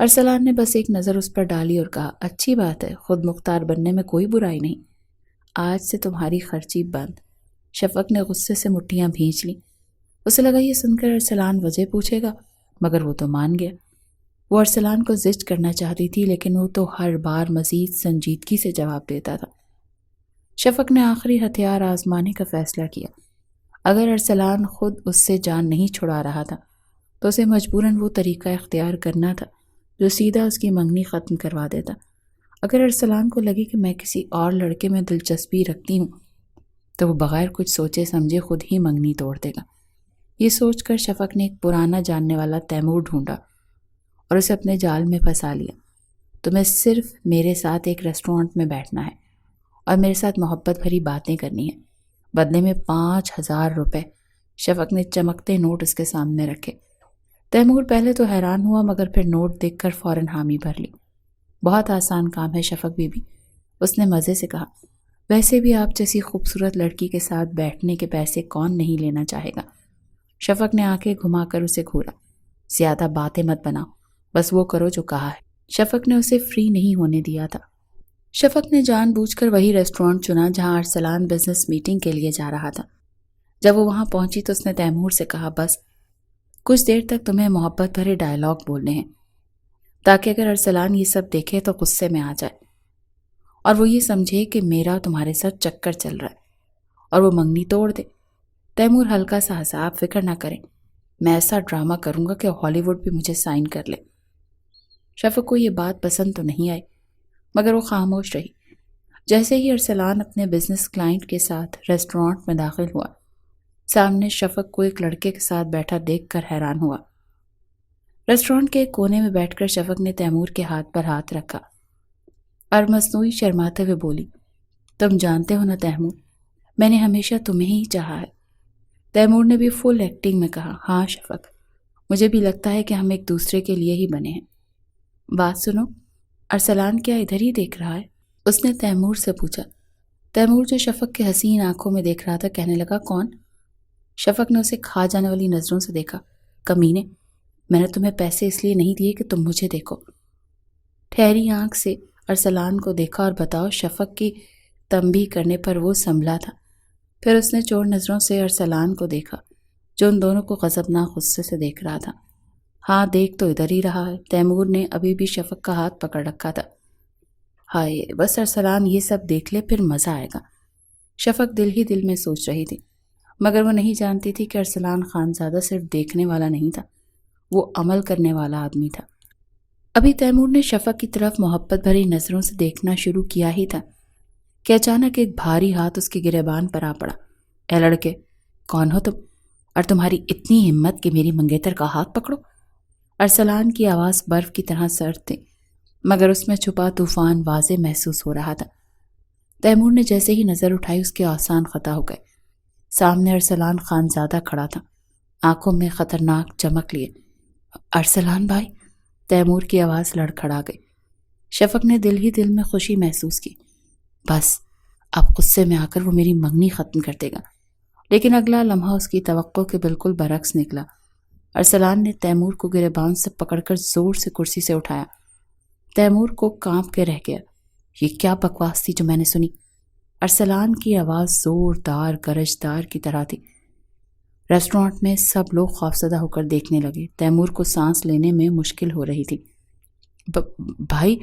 ارسلان نے بس ایک نظر اس پر ڈالی اور کہا اچھی بات ہے، خود مختار بننے میں کوئی برائی نہیں، آج سے تمہاری خرچی بند۔ شفق نے غصے سے مٹھیاں بھینچ لیں۔ اسے لگا یہ سن کر ارسلان وجہ پوچھے گا، مگر وہ تو مان گیا۔ وہ ارسلان کو زجر کرنا چاہتی تھی لیکن وہ تو ہر بار مزید سنجیدگی سے جواب دیتا تھا۔ شفق نے آخری ہتھیار آزمانے کا فیصلہ کیا۔ اگر ارسلان خود اس سے جان نہیں چھڑا رہا تھا تو اسے مجبوراً وہ طریقہ اختیار کرنا تھا جو سیدھا اس کی منگنی ختم کروا دیتا۔ اگر ارسلان کو لگے کہ میں کسی اور لڑکے میں دلچسپی رکھتی ہوں تو وہ بغیر کچھ سوچے سمجھے خود ہی منگنی توڑ دے گا۔ یہ سوچ کر شفق نے ایک پرانا جاننے والا تیمور ڈھونڈا اور اسے اپنے جال میں پھنسا لیا۔ تمہیں صرف میرے ساتھ ایک ریسٹورانٹ میں بیٹھنا ہے اور میرے ساتھ محبت بھری باتیں کرنی ہیں، بدلے میں 5,000 روپے۔ شفق نے چمکتے نوٹ اس کے سامنے رکھے۔ تیمور پہلے تو حیران ہوا مگر پھر نوٹ دیکھ کر فوراً حامی بھر لی۔ بہت آسان کام ہے شفق بی بی، اس نے مزے سے کہا، ویسے بھی آپ جیسی خوبصورت لڑکی کے ساتھ بیٹھنے کے پیسے کون نہیں لینا چاہے گا۔ شفق نے آنکھیں گھما کر اسے گھورا، زیادہ باتیں مت بناؤ، بس وہ کرو جو کہا ہے۔ شفق نے اسے فری نہیں ہونے دیا تھا۔ شفق نے جان بوجھ کر وہی ریسٹورانٹ چنا جہاں ارسلان بزنس میٹنگ کے لیے جا رہا تھا۔ جب وہ وہاں پہنچی تو اس نے تیمور سے کہا بس کچھ دیر تک تمہیں محبت بھرے ڈائیلاگ بولنے ہیں تاکہ اگر ارسلان یہ سب دیکھے تو غصے میں آ جائے اور وہ یہ سمجھے کہ میرا تمہارے ساتھ چکر چل رہا ہے اور وہ منگنی توڑ دے۔ تیمور ہلکا سا ہنسا، آپ فکر نہ کریں، میں ایسا ڈرامہ کروں گا کہ ہالی ووڈ بھی مجھے سائن کر لے۔ شفق کو یہ بات پسند تو نہیں آئی مگر وہ خاموش رہی۔ جیسے ہی ارسلان اپنے بزنس کلائنٹ کے ساتھ ریسٹورانٹ میں داخل ہوا، سامنے شفق کو ایک لڑکے کے ساتھ بیٹھا دیکھ کر حیران ہوا۔ ریسٹورانٹ کے ایک کونے میں بیٹھ کر شفق نے تیمور کے ہاتھ پر ہاتھ رکھا اور مصنوعی شرماتے ہوئے بولی، تم جانتے ہو نا تیمور، میں نے ہمیشہ تمہیں ہی چاہا ہے۔ تیمور نے بھی فل ایکٹنگ میں کہا، ہاں شفق، مجھے بھی لگتا ہے کہ ہم ایک دوسرے کے لیے ہی بنے ہیں۔ بات سنو، ارسلان کیا ادھر ہی دیکھ رہا ہے؟ اس نے تیمور سے پوچھا۔ تیمور جو شفق کے حسین آنکھوں میں دیکھ رہا تھا کہنے لگا، کون؟ شفق نے اسے کھا جانے والی نظروں سے دیکھا، کمینے، میں نے تمہیں پیسے اس لیے نہیں دیے کہ تم مجھے دیکھو۔ ٹھہری آنکھ سے ارسلان کو دیکھا اور بتاؤ، شفق کی تنبیہ کرنے پر وہ سنبھلا تھا۔ پھر اس نے چور نظروں سے ارسلان کو دیکھا جو ان دونوں کو غضبناک غصے سے دیکھ رہا تھا۔ ہاں دیکھ تو ادھر ہی رہا ہے۔ تیمور نے ابھی بھی شفق کا ہاتھ پکڑ رکھا تھا۔ ہائے بس ارسلان یہ سب دیکھ لے پھر مزہ آئے گا، شفق دل ہی دل میں سوچ رہی تھی، مگر وہ نہیں جانتی تھی کہ ارسلان خانزادہ صرف دیکھنے والا نہیں تھا، وہ عمل کرنے والا آدمی تھا۔ ابھی تیمور نے شفق کی طرف محبت بھری نظروں سے دیکھنا شروع کیا ہی تھا کہ اچانک ایک بھاری ہاتھ اس کے گریبان پر آ پڑا۔ اے لڑکے، کون ہو تم اور تمہاری اتنی ہمت کہ میری منگیتر کا ہاتھ پکڑو؟ ارسلان کی آواز برف کی طرح سرد تھی مگر اس میں چھپا طوفان واضح محسوس ہو رہا تھا۔ تیمور نے جیسے ہی نظر اٹھائی اس کے آسان خطا ہو گئے۔ سامنے ارسلان خانزادہ کھڑا تھا، آنکھوں میں خطرناک چمک لیے۔ ارسلان بھائی، تیمور کی آواز لڑکھڑا گئی۔ شفق نے دل ہی دل میں خوشی محسوس کی، بس اب غصے میں آ کر وہ میری منگنی ختم کر دے گا۔ لیکن اگلا لمحہ اس کی توقع کے بالکل برعکس نکلا۔ ارسلان نے تیمور کو گریبان سے پکڑ کر زور سے کرسی سے اٹھایا۔ تیمور کو کانپ کے رہ گیا۔ یہ کیا بکواس تھی جو میں نے سنی؟ ارسلان کی آواز زوردار گرجدار کی طرح تھی۔ ریسٹورانٹ میں سب لوگ خوفزدہ ہو کر دیکھنے لگے۔ تیمور کو سانس لینے میں مشکل ہو رہی تھی۔ بھائی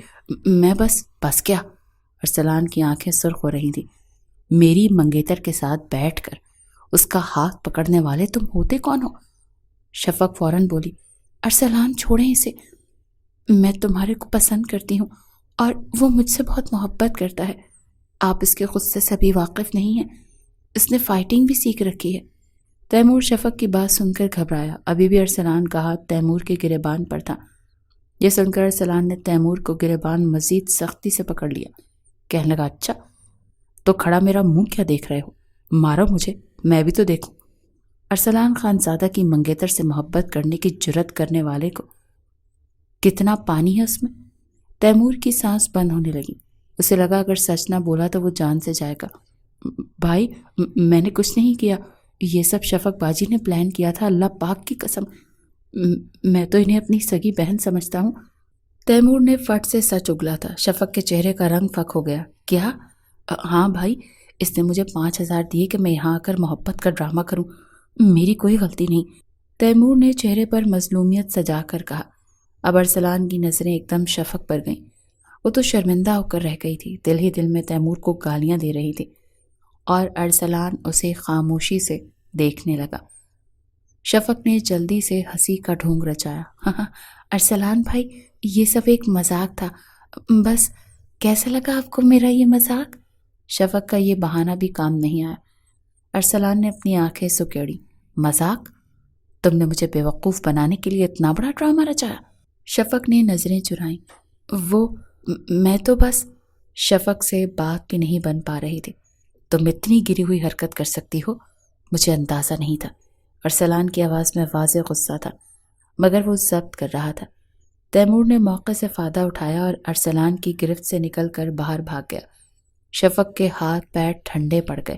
میں بس کیا؟ ارسلان کی آنکھیں سرخ ہو رہی تھی۔ میری منگیتر کے ساتھ بیٹھ کر اس کا ہاتھ پکڑنے والے تم ہوتے کون ہو؟ شفق فوراً بولی، ارسلان چھوڑیں اسے، میں تمہارے کو پسند کرتی ہوں اور وہ مجھ سے بہت محبت کرتا ہے۔ آپ اس کے غصے سے بھی واقف نہیں ہیں، اس نے فائٹنگ بھی سیکھ رکھی ہے۔ تیمور شفق کی بات سن کر گھبرایا۔ ابھی بھی ارسلان کا ہاتھ تیمور کے گریبان پر تھا۔ یہ سن کر ارسلان نے تیمور کو گریبان مزید سختی سے پکڑ لیا۔ کہنے لگا، اچھا تو کھڑا میرا منہ کیا دیکھ رہے ہو؟ مارو مجھے، میں بھی تو دیکھوں۔ ارسلان خانزادہ کی منگیتر سے محبت کرنے کی جرأت کرنے والے کو کتنا پانی ہے اس میں۔ تیمور کی سانس بند ہونے لگی۔ اسے لگا اگر سچ نہ بولا تو وہ جان سے جائے گا۔ بھائی میں نے کچھ نہیں کیا، یہ سب شفق باجی نے پلان کیا تھا، اللہ پاک کی قسم، میں تو انہیں اپنی سگی بہن سمجھتا ہوں۔ تیمور نے فٹ سے سچ اگلا تھا۔ شفق کے چہرے کا رنگ فک ہو گیا۔ کیا؟ ہاں بھائی، اس نے مجھے 5,000 دیے کہ میں یہاں آ کر محبت کا ڈرامہ کروں، میری کوئی غلطی نہیں۔ تیمور نے چہرے پر مظلومیت سجا کر کہا۔ اب ارسلان کی نظریں ایک دم شفق پر گئیں۔ وہ تو شرمندہ ہو کر رہ گئی تھی، دل ہی دل میں تیمور کو گالیاں دے رہی تھی، اور ارسلان اسے خاموشی سے دیکھنے لگا۔ شفق نے جلدی سے ہنسی کا ڈھونگ رچایا۔ ہاں ارسلان بھائی، یہ سب ایک مذاق تھا، بس کیسا لگا آپ کو میرا یہ مذاق؟ شفق کا یہ بہانہ بھی کام نہیں آیا۔ ارسلان نے اپنی آنکھیں سکیڑی۔ مذاق؟ تم نے مجھے بیوقوف بنانے کے لیے اتنا بڑا ڈرامہ رچایا؟ شفق نے نظریں چرائیں۔ میں تو بس… شفق سے بات بھی نہیں بن پا رہی تھی۔ تم اتنی گری ہوئی حرکت کر سکتی ہو؟ مجھے اندازہ نہیں تھا۔ ارسلان کی آواز میں واضح غصہ تھا، مگر وہ ضبط کر رہا تھا۔ تیمور نے موقع سے فائدہ اٹھایا اور ارسلان کی گرفت سے نکل کر باہر بھاگ گیا۔ شفق کے ہاتھ پیر ٹھنڈے پڑ گئے۔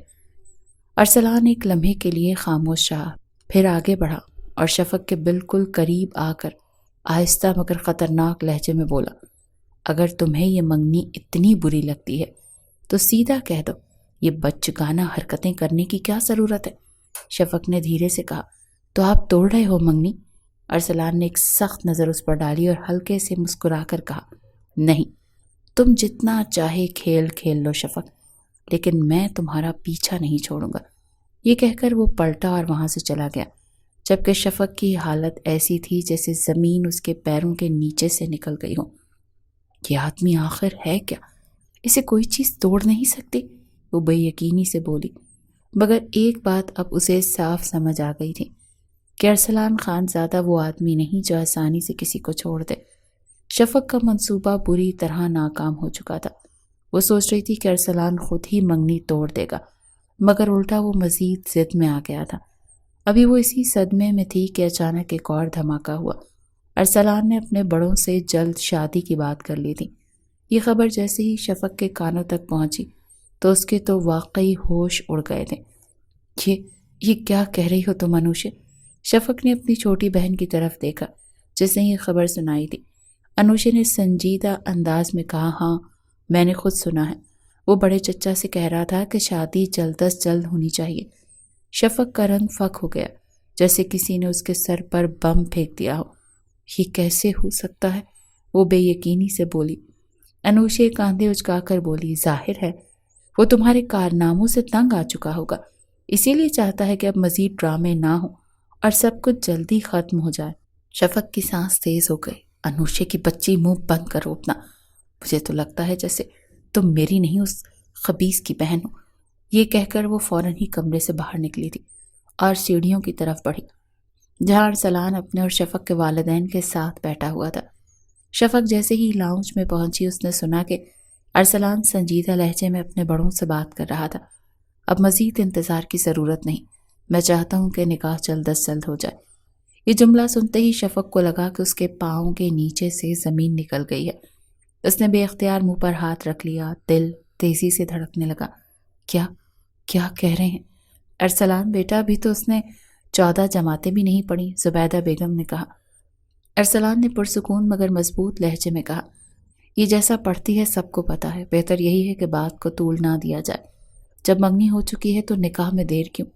ارسلان ایک لمحے کے لیے خاموش رہا، پھر آگے بڑھا اور شفق کے بالکل قریب آ کر آہستہ مگر خطرناک لہجے میں بولا، اگر تمہیں یہ منگنی اتنی بری لگتی ہے تو سیدھا کہہ دو، یہ بچگانہ حرکتیں کرنے کی کیا ضرورت ہے؟ شفق نے دھیرے سے کہا، تو آپ توڑ رہے ہو منگنی؟ ارسلان نے ایک سخت نظر اس پر ڈالی اور ہلکے سے مسکرا کر کہا، نہیں، تم جتنا چاہے کھیل کھیل لو شفق، لیکن میں تمہارا پیچھا نہیں چھوڑوں گا۔ یہ کہہ کر وہ پلٹا اور وہاں سے چلا گیا، جبکہ شفق کی حالت ایسی تھی جیسے زمین اس کے پیروں کے نیچے سے نکل گئی ہو۔ یہ آدمی آخر ہے کیا؟ اسے کوئی چیز توڑ نہیں سکتی؟ وہ بے یقینی سے بولی، مگر ایک بات اب اسے صاف سمجھ آ گئی تھی کہ ارسلان خان زادہ وہ آدمی نہیں جو آسانی سے کسی کو چھوڑ دے۔ شفق کا منصوبہ بری طرح ناکام ہو چکا تھا۔ وہ سوچ رہی تھی کہ ارسلان خود ہی منگنی توڑ دے گا، مگر الٹا وہ مزید ضد میں آ گیا تھا۔ ابھی وہ اسی صدمے میں تھی کہ اچانک ایک اور دھماکہ ہوا۔ ارسلان نے اپنے بڑوں سے جلد شادی کی بات کر لی تھی۔ یہ خبر جیسے ہی شفق کے کانوں تک پہنچی تو اس کے تو واقعی ہوش اڑ گئے تھے۔ یہ کیا کہہ رہی ہو تم انوشے؟ شفق نے اپنی چھوٹی بہن کی طرف دیکھا جس نے یہ خبر سنائی تھی۔ انوشے نے سنجیدہ انداز میں کہا، ہاں میں نے خود سنا ہے، وہ بڑے چچا سے کہہ رہا تھا کہ شادی جلد از جلد ہونی چاہیے۔ شفق کا رنگ فک ہو گیا، جیسے کسی نے اس کے سر پر بم پھینک دیا ہو۔ یہ کیسے ہو سکتا ہے؟ وہ بے یقینی سے بولی۔ انوشے کاندھے اچکا کر بولی، ظاہر ہے وہ تمہارے کارناموں سے تنگ آ چکا ہوگا، اسی لیے چاہتا ہے کہ اب مزید ڈرامے نہ ہوں اور سب کچھ جلدی ختم ہو جائے۔ شفق کی سانس تیز ہو گئی۔ انوشے کی بچی، منہ بند کر روپنا، مجھے تو لگتا ہے جیسے تم میری نہیں اس خبیث کی بہن ہو۔ یہ کہہ کر وہ فوراً ہی کمرے سے باہر نکلی تھی اور سیڑھیوں کی طرف بڑھی، جہاں ارسلان اپنے اور شفق کے والدین کے ساتھ بیٹھا ہوا تھا۔ شفق جیسے ہی لاؤنج میں پہنچی، اس نے سنا کہ ارسلان سنجیدہ لہجے میں اپنے بڑوں سے بات کر رہا تھا۔ اب مزید انتظار کی ضرورت نہیں، میں چاہتا ہوں کہ نکاح جلد از جلد ہو جائے۔ یہ جملہ سنتے ہی شفق کو لگا کہ اس کے پاؤں کے نیچے سے زمین نکل گئی ہے۔ اس نے بے اختیار منہ پر ہاتھ رکھ لیا، دل تیزی سے دھڑکنے لگا۔ کیا کہہ رہے ہیں ارسلان بیٹا؟ ابھی تو اس نے 14 جماعتیں بھی نہیں پڑھی، زبیدہ بیگم نے کہا۔ ارسلان نے پرسکون مگر مضبوط لہجے میں کہا، یہ جیسا پڑھتی ہے سب کو پتا ہے، بہتر یہی ہے کہ بات کو طول نہ دیا جائے، جب منگنی ہو چکی ہے تو نکاح میں دیر کیوں؟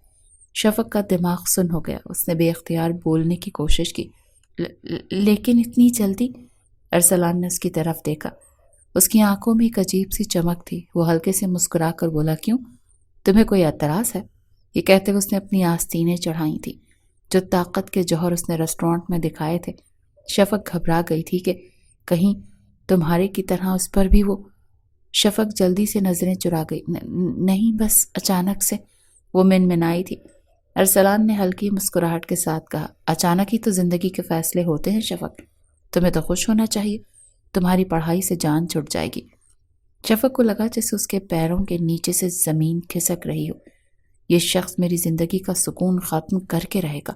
شفق کا دماغ سن ہو گیا، اس نے بے اختیار بولنے کی کوشش کی، لیکن اتنی جلدی؟ ارسلان نے اس کی طرف دیکھا، اس کی آنکھوں میں ایک عجیب سی چمک تھی۔ وہ ہلکے سے مسکرا کر بولا، کیوں؟ تمہیں کوئی اعتراض ہے؟ یہ کہتے ہوئے اس نے اپنی آستینیں چڑھائی تھی جو طاقت کے جوہر اس نے ریسٹورانٹ میں دکھائے تھے۔ شفق گھبرا گئی تھی کہ کہیں تمہارے کی طرح اس پر بھی وہ… شفق جلدی سے نظریں چرا گئی۔ نہیں، بس اچانک سے، وہ منمنائی تھی۔ ارسلان نے ہلکی مسکراہٹ کے ساتھ کہا، اچانک ہی تو زندگی کے فیصلے ہوتے ہیں شفق، تمہیں تو خوش ہونا چاہیے، تمہاری پڑھائی سے جان چھٹ جائے گی۔ شفق کو لگا جیسے اس کے پیروں کے نیچے سے زمین کھسک رہی ہو۔ یہ شخص میری زندگی کا سکون ختم کر کے رہے گا،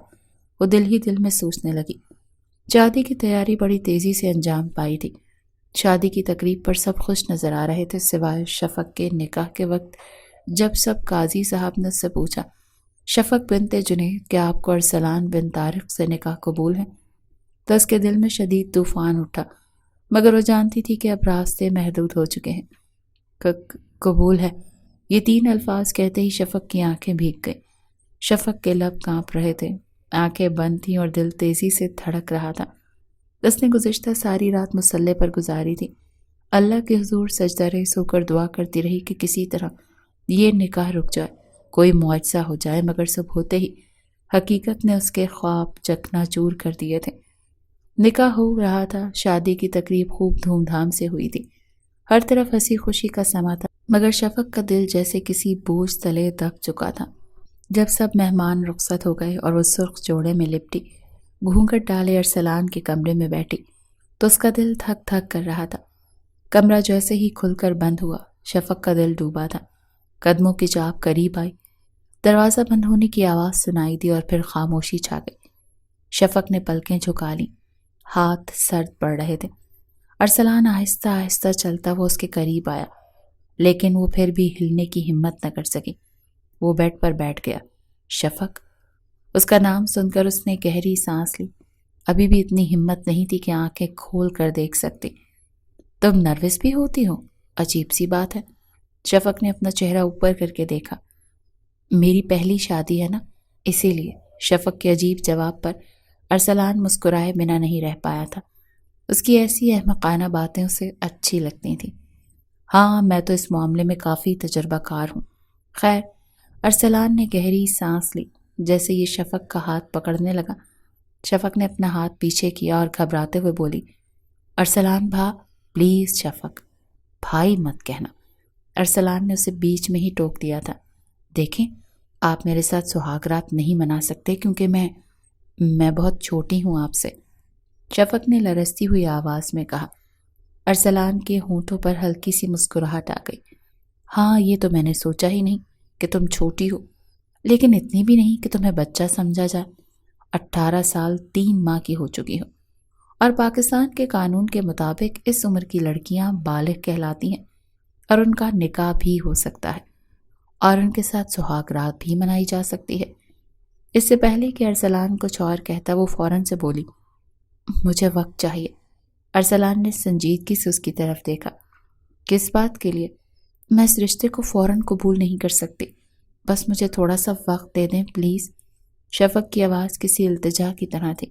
وہ دل ہی دل میں سوچنے لگی۔ شادی کی تیاری بڑی تیزی سے انجام پائی تھی۔ شادی کی تقریب پر سب خوش نظر آ رہے تھے سوائے شفق کے۔ نکاح کے وقت جب سب قاضی صاحب نے اس سے پوچھا، شفق بنت جنید، کیا آپ کو ارسلان بن طارق سے نکاح قبول ہے، تو اس کے دل میں شدید طوفان اٹھا۔ مگر وہ جانتی تھی کہ اب راستے محدود ہو چکے ہیں۔ قبول ہے، یہ 3 الفاظ کہتے ہی شفق کی آنکھیں بھیگ گئی۔ شفق کے لب کانپ رہے تھے، آنکھیں بند تھیں اور دل تیزی سے دھڑک رہا تھا۔ اس نے گزشتہ ساری رات مصلے پر گزاری تھی، اللہ کے حضور سجدہ ریز ہو کر دعا کرتی رہی کہ کسی طرح یہ نکاح رک جائے، کوئی معجزہ ہو جائے، مگر سب ہوتے ہی حقیقت نے اس کے خواب چکنا چور کر دیے تھے۔ نکاح ہو رہا تھا، شادی کی تقریب خوب دھوم دھام سے ہوئی تھی، ہر طرف ہنسی خوشی کا سما تھا، مگر شفق کا دل جیسے کسی بوجھ تلے دب چکا تھا۔ جب سب مہمان رخصت ہو گئے اور وہ سرخ جوڑے میں لپٹی گھونگھٹ ڈالے ارسلان کے کمرے میں بیٹھی تو اس کا دل تھک تھک کر رہا تھا۔ کمرہ جیسے ہی کھل کر بند ہوا، شفق کا دل ڈوبا تھا۔ قدموں کی چاپ قریب آئی، دروازہ بند ہونے کی آواز سنائی دی اور پھر خاموشی چھا گئی۔ شفق نے پلکیں جھکا لیں، ہاتھ سرد پڑ رہے تھے۔ ارسلان آہستہ آہستہ چلتا وہ اس کے قریب آیا، لیکن وہ پھر بھی ہلنے کی ہمت نہ کر سکی۔ وہ بیڈ پر بیٹھ گیا۔ شفق، اس کا نام سن کر اس نے گہری سانس لی۔ ابھی بھی اتنی ہمت نہیں تھی کہ آنکھیں کھول کر دیکھ سکتی۔ تم نروس بھی ہوتی ہو؟ عجیب سی بات ہے۔ شفق نے اپنا چہرہ اوپر کر کے دیکھا۔ میری پہلی شادی ہے نا، اسی لیے۔ شفق کے عجیب جواب پر ارسلان مسکرائے بنا نہیں رہ پایا تھا۔ اس کی ایسی احمقانہ باتیں اسے اچھی لگتی تھیں۔ ہاں، میں تو اس معاملے میں کافی تجربہ کار ہوں۔ خیر، ارسلان نے گہری سانس لی۔ جیسے یہ شفق کا ہاتھ پکڑنے لگا، شفق نے اپنا ہاتھ پیچھے کیا اور گھبراتے ہوئے بولی، ارسلان پلیز شفق، بھائی مت کہنا۔ ارسلان نے اسے بیچ میں ہی ٹوک دیا تھا۔ دیکھیں، آپ میرے ساتھ سہاگ رات نہیں منا سکتے کیونکہ میں بہت چھوٹی ہوں آپ سے، شفق نے لرزتی ہوئی آواز میں کہا۔ ارسلان کے ہونٹوں پر ہلکی سی مسکراہٹ آ گئی۔ ہاں، یہ تو میں نے سوچا ہی نہیں کہ تم چھوٹی ہو، لیکن اتنی بھی نہیں کہ تمہیں بچہ سمجھا جائے۔ 18 سال 3 ماہ کی ہو چکی ہو، اور پاکستان کے قانون کے مطابق اس عمر کی لڑکیاں بالغ کہلاتی ہیں اور ان کا نکاح بھی ہو سکتا ہے اور ان کے ساتھ سہاگ رات بھی منائی جا سکتی ہے۔ اس سے پہلے کہ ارسلان کچھ اور کہتا وہ فوراً سے بولی، مجھے وقت چاہیے۔ ارسلان نے سنجیدگی سے اس کی طرف دیکھا۔ کس بات کے لیے؟ میں اس رشتے کو فوراً قبول نہیں کر سکتی، بس مجھے تھوڑا سا وقت دے دیں پلیز۔ شفق کی آواز کسی التجا کی طرح تھی،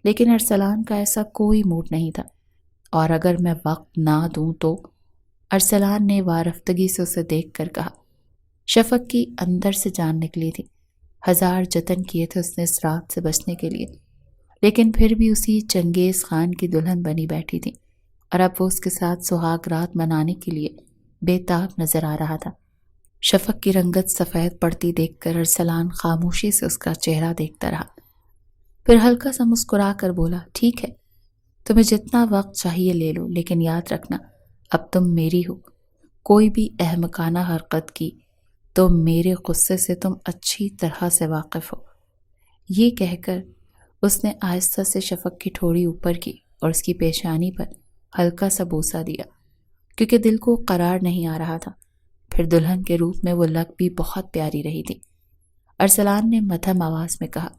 لیکن ارسلان کا ایسا کوئی موڈ نہیں تھا۔ اور اگر میں وقت نہ دوں تو؟ ارسلان نے وارفتگی سے اسے دیکھ کر کہا۔ شفق کی اندر سے جان نکلی تھی۔ ہزار جتن کیے تھے اس نے اس رات سے بچنے کے لیے، لیکن پھر بھی اسی چنگیز خان کی دلہن بنی بیٹھی تھی، اور اب وہ اس کے ساتھ سہاگ رات منانے کے لیے بے تاب نظر آ رہا تھا۔ شفق کی رنگت سفید پڑتی دیکھ کر ارسلان خاموشی سے اس کا چہرہ دیکھتا رہا، پھر ہلکا سا مسکرا کر بولا، ٹھیک ہے، تمہیں جتنا وقت چاہیے لے لو، لیکن یاد رکھنا اب تم میری ہو۔ کوئی بھی احمقانہ حرکت کی تو میرے غصے سے تم اچھی طرح سے واقف ہو۔ یہ کہہ کر اس نے آہستہ سے شفق کی ٹھوڑی اوپر کی اور اس کی پیشانی پر ہلکا سا بوسہ دیا، کیونکہ دل کو قرار نہیں آ رہا تھا۔ پھر دلہن کے روپ میں وہ لگ بھی بہت پیاری رہی تھی۔ ارسلان نے مدھم آواز میں کہا،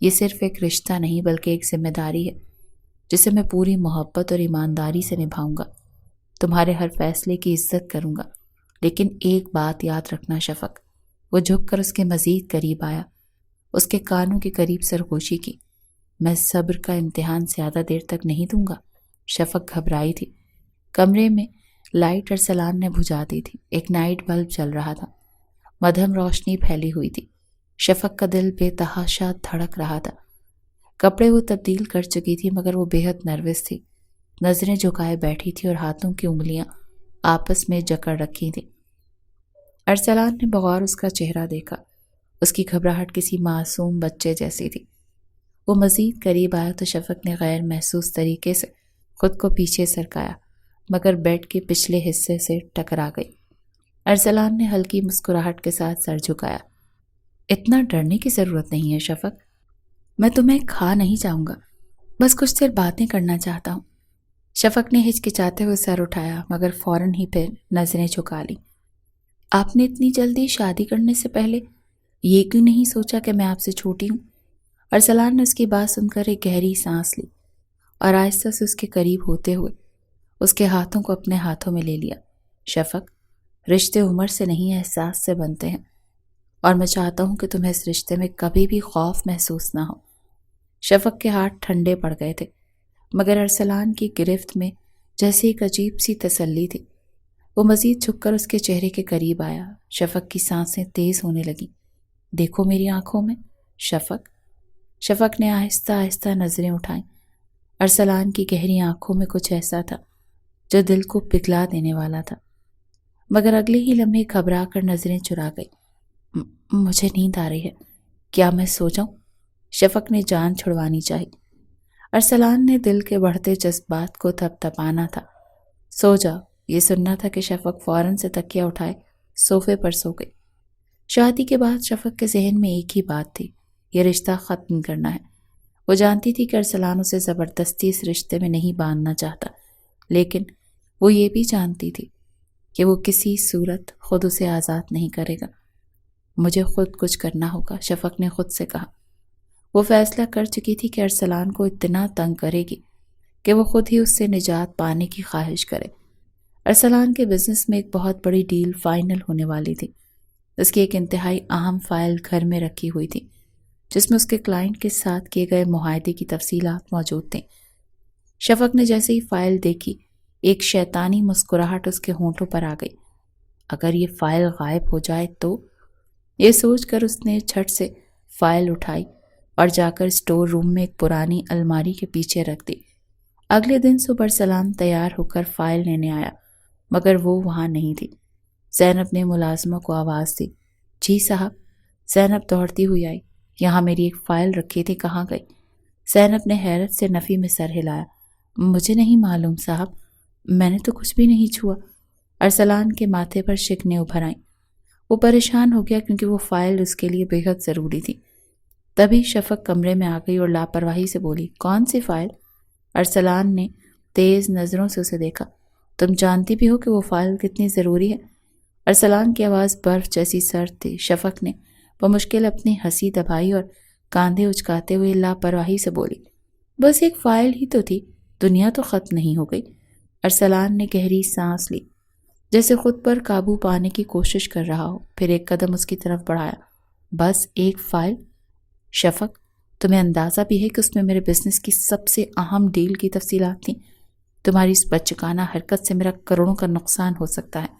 یہ صرف ایک رشتہ نہیں بلکہ ایک ذمہ داری ہے جسے میں پوری محبت اور ایمانداری سے نبھاؤں گا۔ تمہارے ہر فیصلے کی عزت کروں گا، لیکن ایک بات یاد رکھنا شفق۔ وہ جھک کر اس کے مزید قریب آیا، اس کے کانوں کے قریب سرگوشی کی۔ میں صبر کا امتحان زیادہ دیر تک نہیں دوں گا۔ شفق گھبرائی تھی۔ کمرے میں لائٹ ارسلان نے بجھا دی تھی، ایک نائٹ بلب چل رہا تھا، مدھم روشنی پھیلی ہوئی تھی۔ شفق کا دل بے تحاشا دھڑک رہا تھا۔ کپڑے وہ تبدیل کر چکی تھی مگر وہ بے حد نروس تھی، نظریں جھکائے بیٹھی تھی اور ہاتھوں کی انگلیاں آپس میں جکڑ رکھی تھی۔ ارسلان نے بغور اس کا چہرہ دیکھا، اس کی گھبراہٹ کسی معصوم بچے جیسی تھی۔ وہ مزید قریب آیا تو شفق نے غیر محسوس طریقے سے خود کو پیچھے سرکایا، مگر بیڈ کے پچھلے حصے سے ٹکرا گئی۔ ارسلان نے ہلکی مسکراہٹ کے ساتھ سر جھکایا۔ اتنا ڈرنے کی ضرورت نہیں ہے شفق، میں تمہیں کھا نہیں جاؤں گا، بس کچھ دیر باتیں کرنا چاہتا ہوں۔ شفق نے ہچکچاتے ہوئے سر اٹھایا مگر فوراً ہی پھر نظریں جھکا لی۔ آپ نے اتنی جلدی شادی کرنے سے پہلے یہ کیوں نہیں سوچا کہ میں آپ سے چھوٹی ہوں؟ ارسلان نے اس کی بات سن کر ایک گہری سانس لی۔ اور آہستہ سے اس کے قریب ہوتے ہوئے اس کے ہاتھوں کو اپنے ہاتھوں میں لے لیا۔ شفق، رشتے عمر سے نہیں احساس سے بنتے ہیں، اور میں چاہتا ہوں کہ تمہیں اس رشتے میں کبھی بھی خوف محسوس نہ ہو۔ شفق کے ہاتھ ٹھنڈے پڑ گئے تھے، مگر ارسلان کی گرفت میں جیسے ایک عجیب سی تسلی تھی۔ وہ مزید جھک کر اس کے چہرے کے قریب آیا۔ شفق کی سانسیں تیز ہونے لگیں۔ دیکھو میری آنکھوں میں شفق۔ شفق نے آہستہ آہستہ نظریں اٹھائیں۔ ارسلان کی گہری آنکھوں میں کچھ ایسا تھا جو دل کو پگھلا دینے والا تھا، مگر اگلے ہی لمحے گھبرا کر نظریں چرا گئی۔ مجھے نیند آ رہی ہے، کیا میں سو جاؤں؟ شفق نے جان چھڑوانی چاہی۔ ارسلان نے دل کے بڑھتے جذبات کو تھپ تھپانا تھا۔ سو جاؤ، یہ سننا تھا کہ شفق فوراً سے تکیہ اٹھائے صوفے پر سو گئی۔ شادی کے بعد شفق کے ذہن میں ایک ہی بات تھی، یہ رشتہ ختم کرنا ہے۔ وہ جانتی تھی کہ ارسلان اسے زبردستی اس رشتے میں نہیں باندھنا چاہتا، لیکن وہ یہ بھی جانتی تھی کہ وہ کسی صورت خود اسے آزاد نہیں کرے گا۔ مجھے خود کچھ کرنا ہوگا، شفق نے خود سے کہا۔ وہ فیصلہ کر چکی تھی کہ ارسلان کو اتنا تنگ کرے گی کہ وہ خود ہی اس سے نجات پانے کی خواہش کرے۔ ارسلان کے بزنس میں ایک بہت بڑی ڈیل فائنل ہونے والی تھی۔ اس کی ایک انتہائی اہم فائل گھر میں رکھی ہوئی تھی، جس میں اس کے کلائنٹ کے ساتھ کیے گئے معاہدے کی تفصیلات موجود تھیں۔ شفق نے جیسے ہی فائل دیکھی، ایک شیطانی مسکراہٹ اس کے ہونٹوں پر آ گئی۔ اگر یہ فائل غائب ہو جائے تو؟ یہ سوچ کر اس نے جھٹ سے فائل اٹھائی اور جا کر اسٹور روم میں ایک پرانی الماری کے پیچھے رکھ دی۔ اگلے دن صبح ارسلان تیار ہو کر فائل لینے آیا، مگر وہ وہاں نہیں تھی۔ زینب نے ملازموں کو آواز دی۔ جی صاحب۔ زینب دوڑتی ہوئی آئی۔ یہاں میری ایک فائل رکھی تھی، کہاں گئی؟ زینب نے حیرت سے نفی میں سر ہلایا۔ مجھے نہیں معلوم صاحب، میں نے تو کچھ بھی نہیں چھوا۔ ارسلان کے ماتھے پر شکنیں ابھر آئیں۔ وہ پریشان ہو گیا کیونکہ وہ فائل اس کے لیے بے حد ضروری تھی۔ تبھی شفق کمرے میں آ گئی اور لاپرواہی سے بولی، کون سی فائل؟ ارسلان نے تیز نظروں سے اسے دیکھا۔ تم جانتی بھی ہو کہ وہ فائل کتنی ضروری ہے؟ ارسلان کی آواز برف جیسی سرد تھی۔ شفق نے بمشکل اپنی ہنسی دبائی اور کاندھے اچکاتے ہوئے لاپرواہی سے بولی، بس ایک فائل ہی تو تھی، دنیا تو ختم نہیں ہو گئی۔ ارسلان نے گہری سانس لی، جیسے خود پر قابو پانے کی کوشش کر رہا ہو، پھر ایک قدم اس کی طرف بڑھایا۔ بس ایک فائل؟ شفق، تمہیں اندازہ بھی ہے کہ اس میں میرے بزنس کی سب سے اہم ڈیل کی تفصیلات تھیں؟ تمہاری اس بچگانہ حرکت سے میرا کروڑوں کا نقصان ہو سکتا ہے۔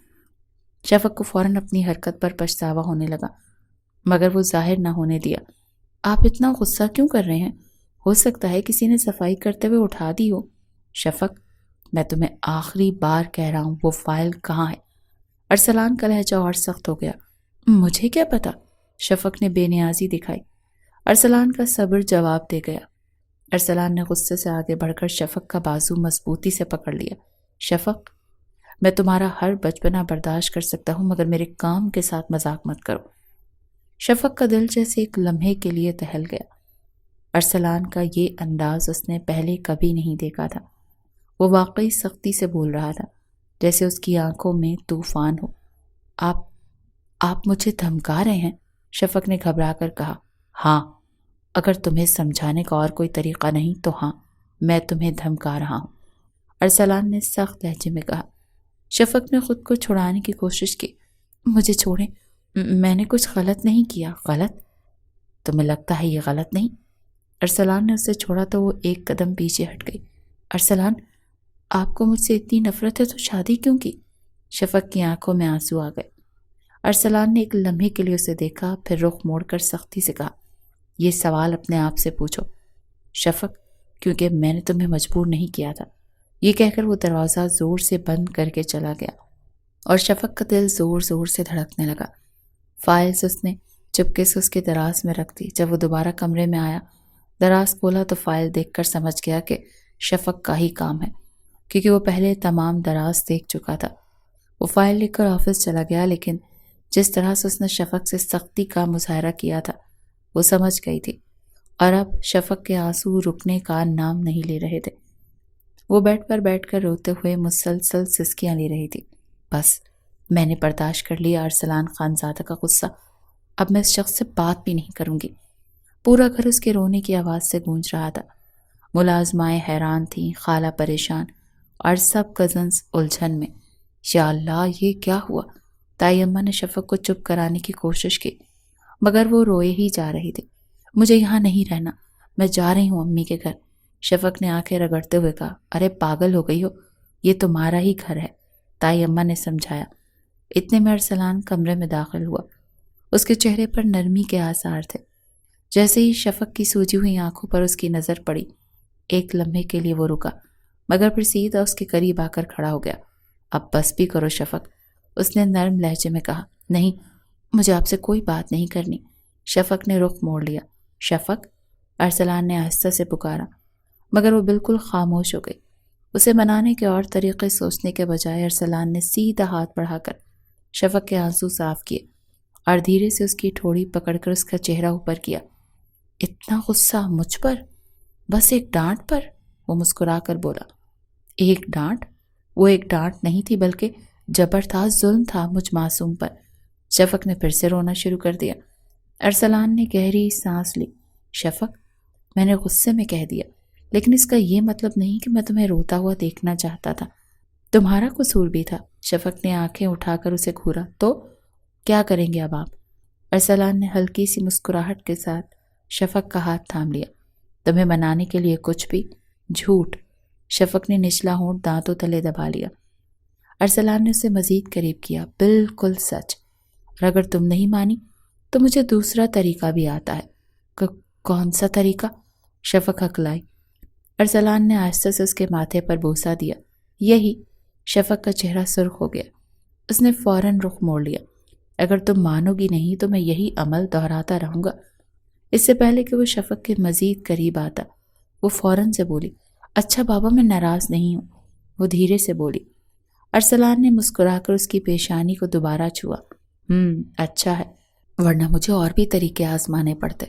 شفق کو فوراً اپنی حرکت پر پچھتاوا ہونے لگا، مگر وہ ظاہر نہ ہونے دیا۔ آپ اتنا غصہ کیوں کر رہے ہیں؟ ہو سکتا ہے کسی نے صفائی کرتے ہوئے اٹھا دی ہو۔ شفق، میں تمہیں آخری بار کہہ رہا ہوں، وہ فائل کہاں ہے؟ ارسلان کا لہجہ اور سخت ہو گیا۔ مجھے کیا پتا؟ شفق نے بے نیازی دکھائی۔ ارسلان کا صبر جواب دے گیا۔ ارسلان نے غصے سے آگے بڑھ کر شفق کا بازو مضبوطی سے پکڑ لیا۔ شفق، میں تمہارا ہر بچپنا برداشت کر سکتا ہوں، مگر میرے کام کے ساتھ مذاق مت کرو۔ شفق کا دل جیسے ایک لمحے کے لیے دہل گیا۔ ارسلان کا یہ انداز اس نے پہلے کبھی نہیں دیکھا تھا۔ وہ واقعی سختی سے بول رہا تھا، جیسے اس کی آنکھوں میں طوفان ہو۔ آپ مجھے دھمکا رہے ہیں؟ شفق نے گھبرا کر کہا۔ ہاں، اگر تمہیں سمجھانے کا اور کوئی طریقہ نہیں تو ہاں، میں تمہیں دھمکا رہا ہوں، ارسلان نے سخت لہجے میں کہا۔ شفق نے خود کو چھڑانے کی کوشش کی۔ مجھے چھوڑیں، میں نے کچھ غلط نہیں کیا۔ غلط؟ تمہیں لگتا ہے یہ غلط نہیں؟ ارسلان نے اسے چھوڑا تو وہ ایک قدم پیچھے ہٹ گئی۔ ارسلان، آپ کو مجھ سے اتنی نفرت ہے تو شادی کیوں کی؟ شفق کی آنکھوں میں آنسو آ گئے۔ ارسلان نے ایک لمحے کے لیے اسے دیکھا، پھر رخ موڑ کر سختی سے کہا، یہ سوال اپنے آپ سے پوچھو شفق، کیونکہ میں نے تمہیں مجبور نہیں کیا تھا۔ یہ کہہ کر وہ دروازہ زور سے بند کر کے چلا گیا اور شفق کا دل زور زور سے دھڑکنے لگا۔ فائلز اس نے چپکے سے اس کے دراز میں رکھ دی۔ جب وہ دوبارہ کمرے میں آیا، دراز کھولا تو فائل دیکھ کر سمجھ گیا کہ شفق کا ہی کام ہے، کیونکہ وہ پہلے تمام دراز دیکھ چکا تھا۔ وہ فائل لے کر آفس چلا گیا، لیکن جس طرح سے اس نے شفق سے سختی کا مظاہرہ کیا تھا وہ سمجھ گئی تھی، اور اب شفق کے آنسو رکنے کا نام نہیں لے رہے تھے۔ وہ بیڈ پر بیٹھ کر روتے ہوئے مسلسل سسکیاں لے رہی تھی۔ بس، میں نے برداشت کر لیا ارسلان خانزادہ کا غصہ، اب میں اس شخص سے بات بھی نہیں کروں گی۔ پورا گھر اس کے رونے کی آواز سے گونج رہا تھا۔ ملازمائیں حیران تھیں، خالہ پریشان اور سب کزنز الجھن میں۔ یا اللہ، یہ کیا ہوا؟ تائی اماں نے شفق کو چپ کرانے کی کوشش کی مگر وہ روئے ہی جا رہی تھی۔ مجھے یہاں نہیں رہنا، میں جا رہی ہوں امی کے گھر۔ شفق نے آنکھیں رگڑتے ہوئے کہا، ارے پاگل ہو گئی ہو، یہ تمہارا ہی گھر ہے، تائی اماں نے سمجھایا۔ اتنے میں ارسلان کمرے میں داخل ہوا۔ اس کے چہرے پر نرمی کے آثار تھے۔ جیسے ہی شفق کی سوجی ہوئی آنکھوں پر اس کی نظر پڑی، ایک لمحے کے لیے وہ رکا مگر پھر سیدھا اس کے قریب آ کر کھڑا ہو گیا۔ اب بس بھی کرو شفق، اس نے نرم لہجے میں کہا۔ نہیں، مجھے آپ سے کوئی بات نہیں کرنی۔ شفق نے رخ موڑ لیا۔ شفق، ارسلان نے آہستہ سے پکارا مگر وہ بالکل خاموش ہو گئی۔ اسے منانے کے اور طریقے سوچنے کے بجائے ارسلان نے سیدھا ہاتھ بڑھا کر شفق کے آنسو صاف کیے اور دھیرے سے اس کی ٹھوڑی پکڑ کر اس کا چہرہ اوپر کیا۔ اتنا غصہ مجھ پر؟ بس ایک ڈانٹ پر؟ وہ مسکرا کر بولا۔ ایک ڈانٹ؟ وہ ایک ڈانٹ نہیں تھی بلکہ جبر تھا، ظلم تھا مجھ معصوم پر۔ شفق نے پھر سے رونا شروع کر دیا۔ ارسلان نے گہری سانس لی۔ شفق، میں نے غصے میں کہہ دیا، لیکن اس کا یہ مطلب نہیں کہ میں تمہیں روتا ہوا دیکھنا چاہتا تھا۔ تمہارا قصور بھی تھا۔ شفق نے آنکھیں اٹھا کر اسے گھورا۔ تو کیا کریں گے اب آپ؟ ارسلان نے ہلکی سی مسکراہٹ کے ساتھ شفق کا ہاتھ تھام لیا۔ تمہیں منانے کے لیے کچھ بھی؟ جھوٹ۔ شفق نے نچلا ہونٹ دانتوں تلے دبا لیا۔ ارسلان نے اسے مزید قریب کیا۔ بالکل سچ، اور اگر تم نہیں مانی تو مجھے دوسرا طریقہ بھی آتا ہے۔ کون سا طریقہ؟ شفق ہکلائی۔ ارسلان نے آہستہ سے اس کے ماتھے پر بوسہ دیا۔ یہی۔ شفق کا چہرہ سرخ ہو گیا۔ اس نے فوراً رخ موڑ لیا۔ اگر تم مانو گی نہیں تو میں یہی عمل دہراتا رہوں گا۔ اس سے پہلے کہ وہ شفق کے مزید قریب آتا، وہ فوراً سے بولی، اچھا بابا، میں ناراض نہیں ہوں۔ وہ دھیرے سے بولی۔ ارسلان نے مسکرا کر اس کی پیشانی کو دوبارہ چھوا۔ اچھا ہے، ورنہ مجھے اور بھی طریقے آزمانے پڑتے۔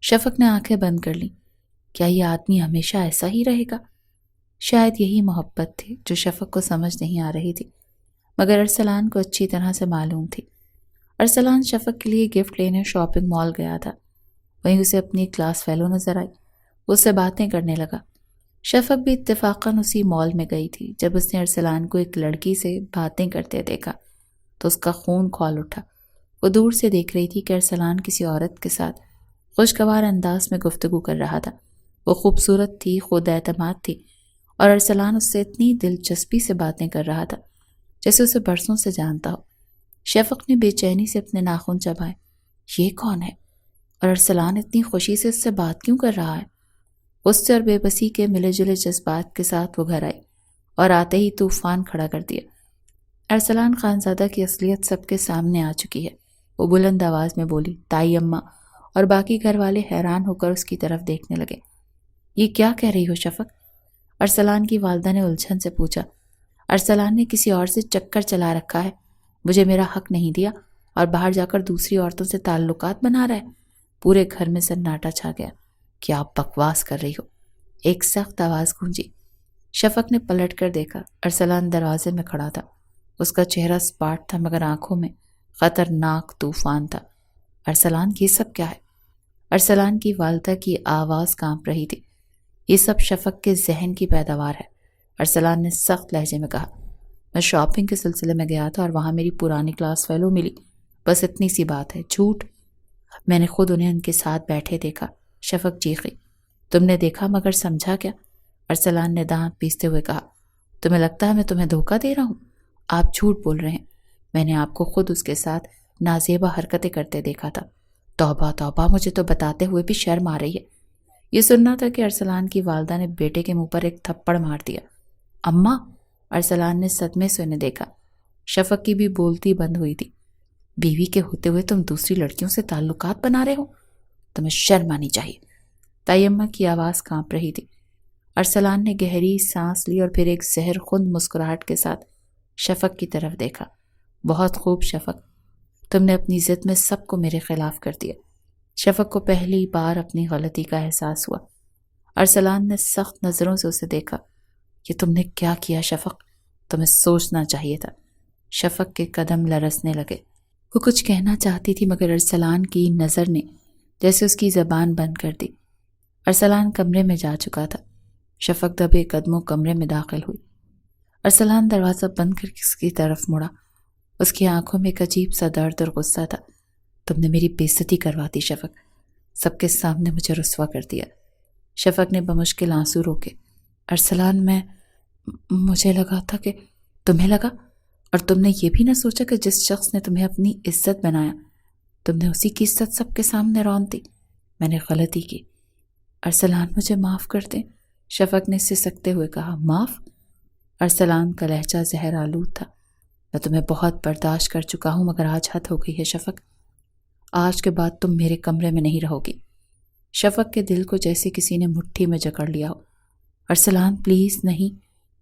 شفق نے آنکھیں بند کر لیں۔ کیا یہ آدمی ہمیشہ ایسا ہی رہے گا؟ شاید یہی محبت تھی جو شفق کو سمجھ نہیں آ رہی تھی مگر ارسلان کو اچھی طرح سے معلوم تھی۔ ارسلان شفق کے لیے گفٹ لینے شاپنگ مال گیا تھا۔ وہیں اسے اپنی کلاس فیلو نظر آئی۔ وہ اس سے باتیں کرنے لگا۔ شفق بھی اتفاقاً اسی مال میں گئی تھی۔ جب اس نے ارسلان کو ایک لڑکی سے باتیں کرتے دیکھا تو اس کا خون کھول اٹھا۔ وہ دور سے دیکھ رہی تھی کہ ارسلان کسی عورت کے ساتھ خوشگوار انداز میں گفتگو کر رہا تھا۔ وہ خوبصورت تھی، خود اعتماد تھی اور ارسلان اس سے اتنی دلچسپی سے باتیں کر رہا تھا جیسے اسے برسوں سے جانتا ہو۔ شفق نے بے چینی سے اپنے ناخن چبائے۔ یہ کون ہے؟ اور ارسلان اتنی خوشی سے اس سے بات کیوں کر رہا ہے؟ غصے اور بے بسی کے ملے جلے جذبات کے ساتھ وہ گھر آئی اور آتے ہی طوفان کھڑا کر دیا۔ ارسلان خانزادہ کی اصلیت سب کے سامنے آ چکی ہے۔ وہ بلند آواز میں بولی۔ تائی اماں اور باقی گھر والے حیران ہو کر اس کی طرف دیکھنے لگے۔ یہ کیا کہہ رہی ہو شفق؟ ارسلان کی والدہ نے الجھن سے پوچھا۔ ارسلان نے کسی اور سے چکر چلا رکھا ہے، مجھے میرا حق نہیں دیا اور باہر جا کر دوسری عورتوں سے تعلقات بنا رہا ہے۔ پورے گھر میں سناٹا چھا گیا۔ کیا آپ بکواس کر رہی ہو؟ ایک سخت آواز گونجی۔ شفق نے پلٹ کر دیکھا۔ ارسلان دروازے میں کھڑا تھا۔ اس کا چہرہ سپاٹ تھا مگر آنکھوں میں خطرناک طوفان تھا۔ ارسلان، یہ سب کیا ہے؟ ارسلان کی والدہ کی آواز کانپ رہی تھی۔ یہ سب شفق کے ذہن کی پیداوار ہے۔ ارسلان نے سخت لہجے میں کہا۔ میں شاپنگ کے سلسلے میں گیا تھا اور وہاں میری پرانی کلاس فیلو ملی، بس اتنی سی بات ہے۔ جھوٹ، میں نے خود انہیں ان کے ساتھ بیٹھے دیکھا۔ شفق چیخی۔ تم نے دیکھا مگر سمجھا کیا؟ ارسلان نے دانت پیستے ہوئے کہا۔ تمہیں لگتا ہے میں تمہیں دھوکہ دے رہا ہوں؟ آپ جھوٹ بول رہے ہیں، میں نے آپ کو خود اس کے ساتھ نازیبا حرکتیں کرتے دیکھا تھا۔ توبہ توبہ، مجھے تو بتاتے ہوئے بھی شرم آ رہی ہے۔ یہ سننا تھا کہ ارسلان کی والدہ نے بیٹے کے منہ پر ایک تھپڑ مار دیا۔ اماں! ارسلان نے صدمے سے انہیں دیکھا۔ شفق کی بھی بولتی بند ہوئی تھی۔ بیوی کے ہوتے ہوئے تم دوسری لڑکیوں سے تعلقات بنا رہے ہو؟ تمہیں شرم آنی چاہیے۔ تائی اماں کی آواز کانپ رہی تھی۔ ارسلان نے گہری سانس لی اور پھر ایک زہر خند مسکراہٹ کے ساتھ شفق کی طرف دیکھا۔ بہت خوب شفق، تم نے اپنی ضد میں سب کو میرے خلاف کر دیا۔ شفق کو پہلی بار اپنی غلطی کا احساس ہوا۔ ارسلان نے سخت نظروں سے اسے دیکھا۔ یہ تم نے کیا کیا شفق؟ تمہیں سوچنا چاہیے تھا۔ شفق کے قدم لرزنے لگے۔ وہ کچھ کہنا چاہتی تھی مگر ارسلان کی نظر نے جیسے اس کی زبان بند کر دی۔ ارسلان کمرے میں جا چکا تھا۔ شفق دبے قدموں کمرے میں داخل ہوئی۔ ارسلان دروازہ بند کر اس کی طرف مڑا۔ اس کی آنکھوں میں ایک عجیب سا درد اور غصہ تھا۔ تم نے میری بے عزتی کروا دی شفق، سب کے سامنے مجھے رسوا کر دیا۔ شفق نے بمشکل آنسو روکے۔ ارسلان مجھے لگا تھا کہ تمہیں لگا، اور تم نے یہ بھی نہ سوچا کہ جس شخص نے تمہیں اپنی عزت بنایا تم نے اسی کی عزت سب کے سامنے رون دی۔ میں نے غلطی کی۔ ارسلان مجھے معاف کر دیں، شفق نے سسکتے ہوئے کہا۔ معاف؟ ارسلان کا لہجہ زہر آلود تھا۔ میں تمہیں بہت برداشت کر چکا ہوں، مگر آج حد ہو گئی ہے شفق۔ آج کے بعد تم میرے کمرے میں نہیں رہو گی۔ شفق کے دل کو جیسے کسی نے مٹھی میں جکڑ لیا ہو۔ ارسلان پلیز نہیں۔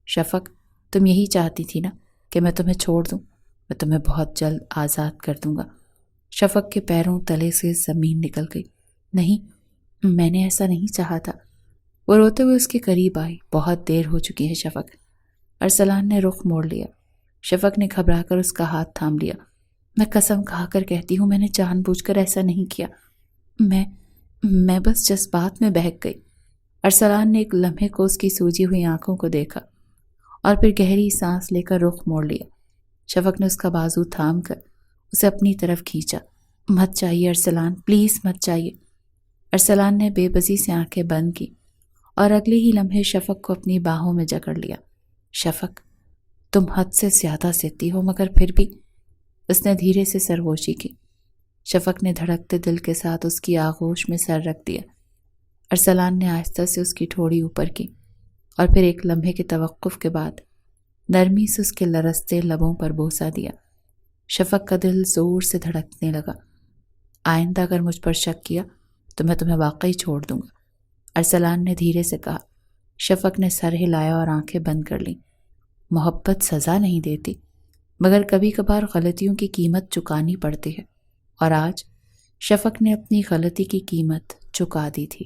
شفق تم یہی چاہتی تھی نا کہ میں تمہیں چھوڑ دوں؟ میں تمہیں بہت جلد آزاد کر دوں گا۔ شفق کے پیروں تلے سے زمین نکل گئی۔ نہیں، میں نے ایسا نہیں چاہا تھا۔ وہ روتے ہوئے اس کے قریب آئی۔ بہت دیر ہو چکی ہے شفق۔ ارسلان نے رخ موڑ لیا۔ شفق نے گھبرا کر اس کا ہاتھ تھام لیا۔ میں قسم کھا کر کہتی ہوں میں نے جان بوجھ کر ایسا نہیں کیا۔ میں بس جذبات میں بہک گئی۔ ارسلان نے ایک لمحے کو اس کی سوجی ہوئی آنکھوں کو دیکھا اور پھر گہری سانس لے کر رخ موڑ لیا۔ شفق نے اس کا بازو تھام کر اسے اپنی طرف کھینچا۔ مت جائیے ارسلان، پلیز مت جائیے۔ ارسلان نے بے بسی سے آنکھیں بند کی اور اگلے ہی لمحے شفق کو اپنی باہوں میں جکڑ لیا۔ شفق تم حد سے زیادہ ضدی ہو، مگر پھر بھی۔ اس نے دھیرے سے سرگوشی کی۔ شفق نے دھڑکتے دل کے ساتھ اس کی آغوش میں سر رکھ دیا۔ ارسلان نے آہستہ سے اس کی ٹھوڑی اوپر کی اور پھر ایک لمحے کے توقف کے بعد نرمی سے اس کے لرزتے لبوں پر بوسہ دیا۔ شفق کا دل زور سے دھڑکنے لگا۔ آئندہ اگر مجھ پر شک کیا تو میں تمہیں واقعی چھوڑ دوں گا، ارسلان نے دھیرے سے کہا۔ شفق نے سر ہلایا اور آنکھیں بند کر لیں۔ محبت سزا نہیں دیتی، مگر کبھی کبھار غلطیوں کی قیمت چکانی پڑتی ہے، اور آج شفق نے اپنی غلطی کی قیمت چکا دی تھی۔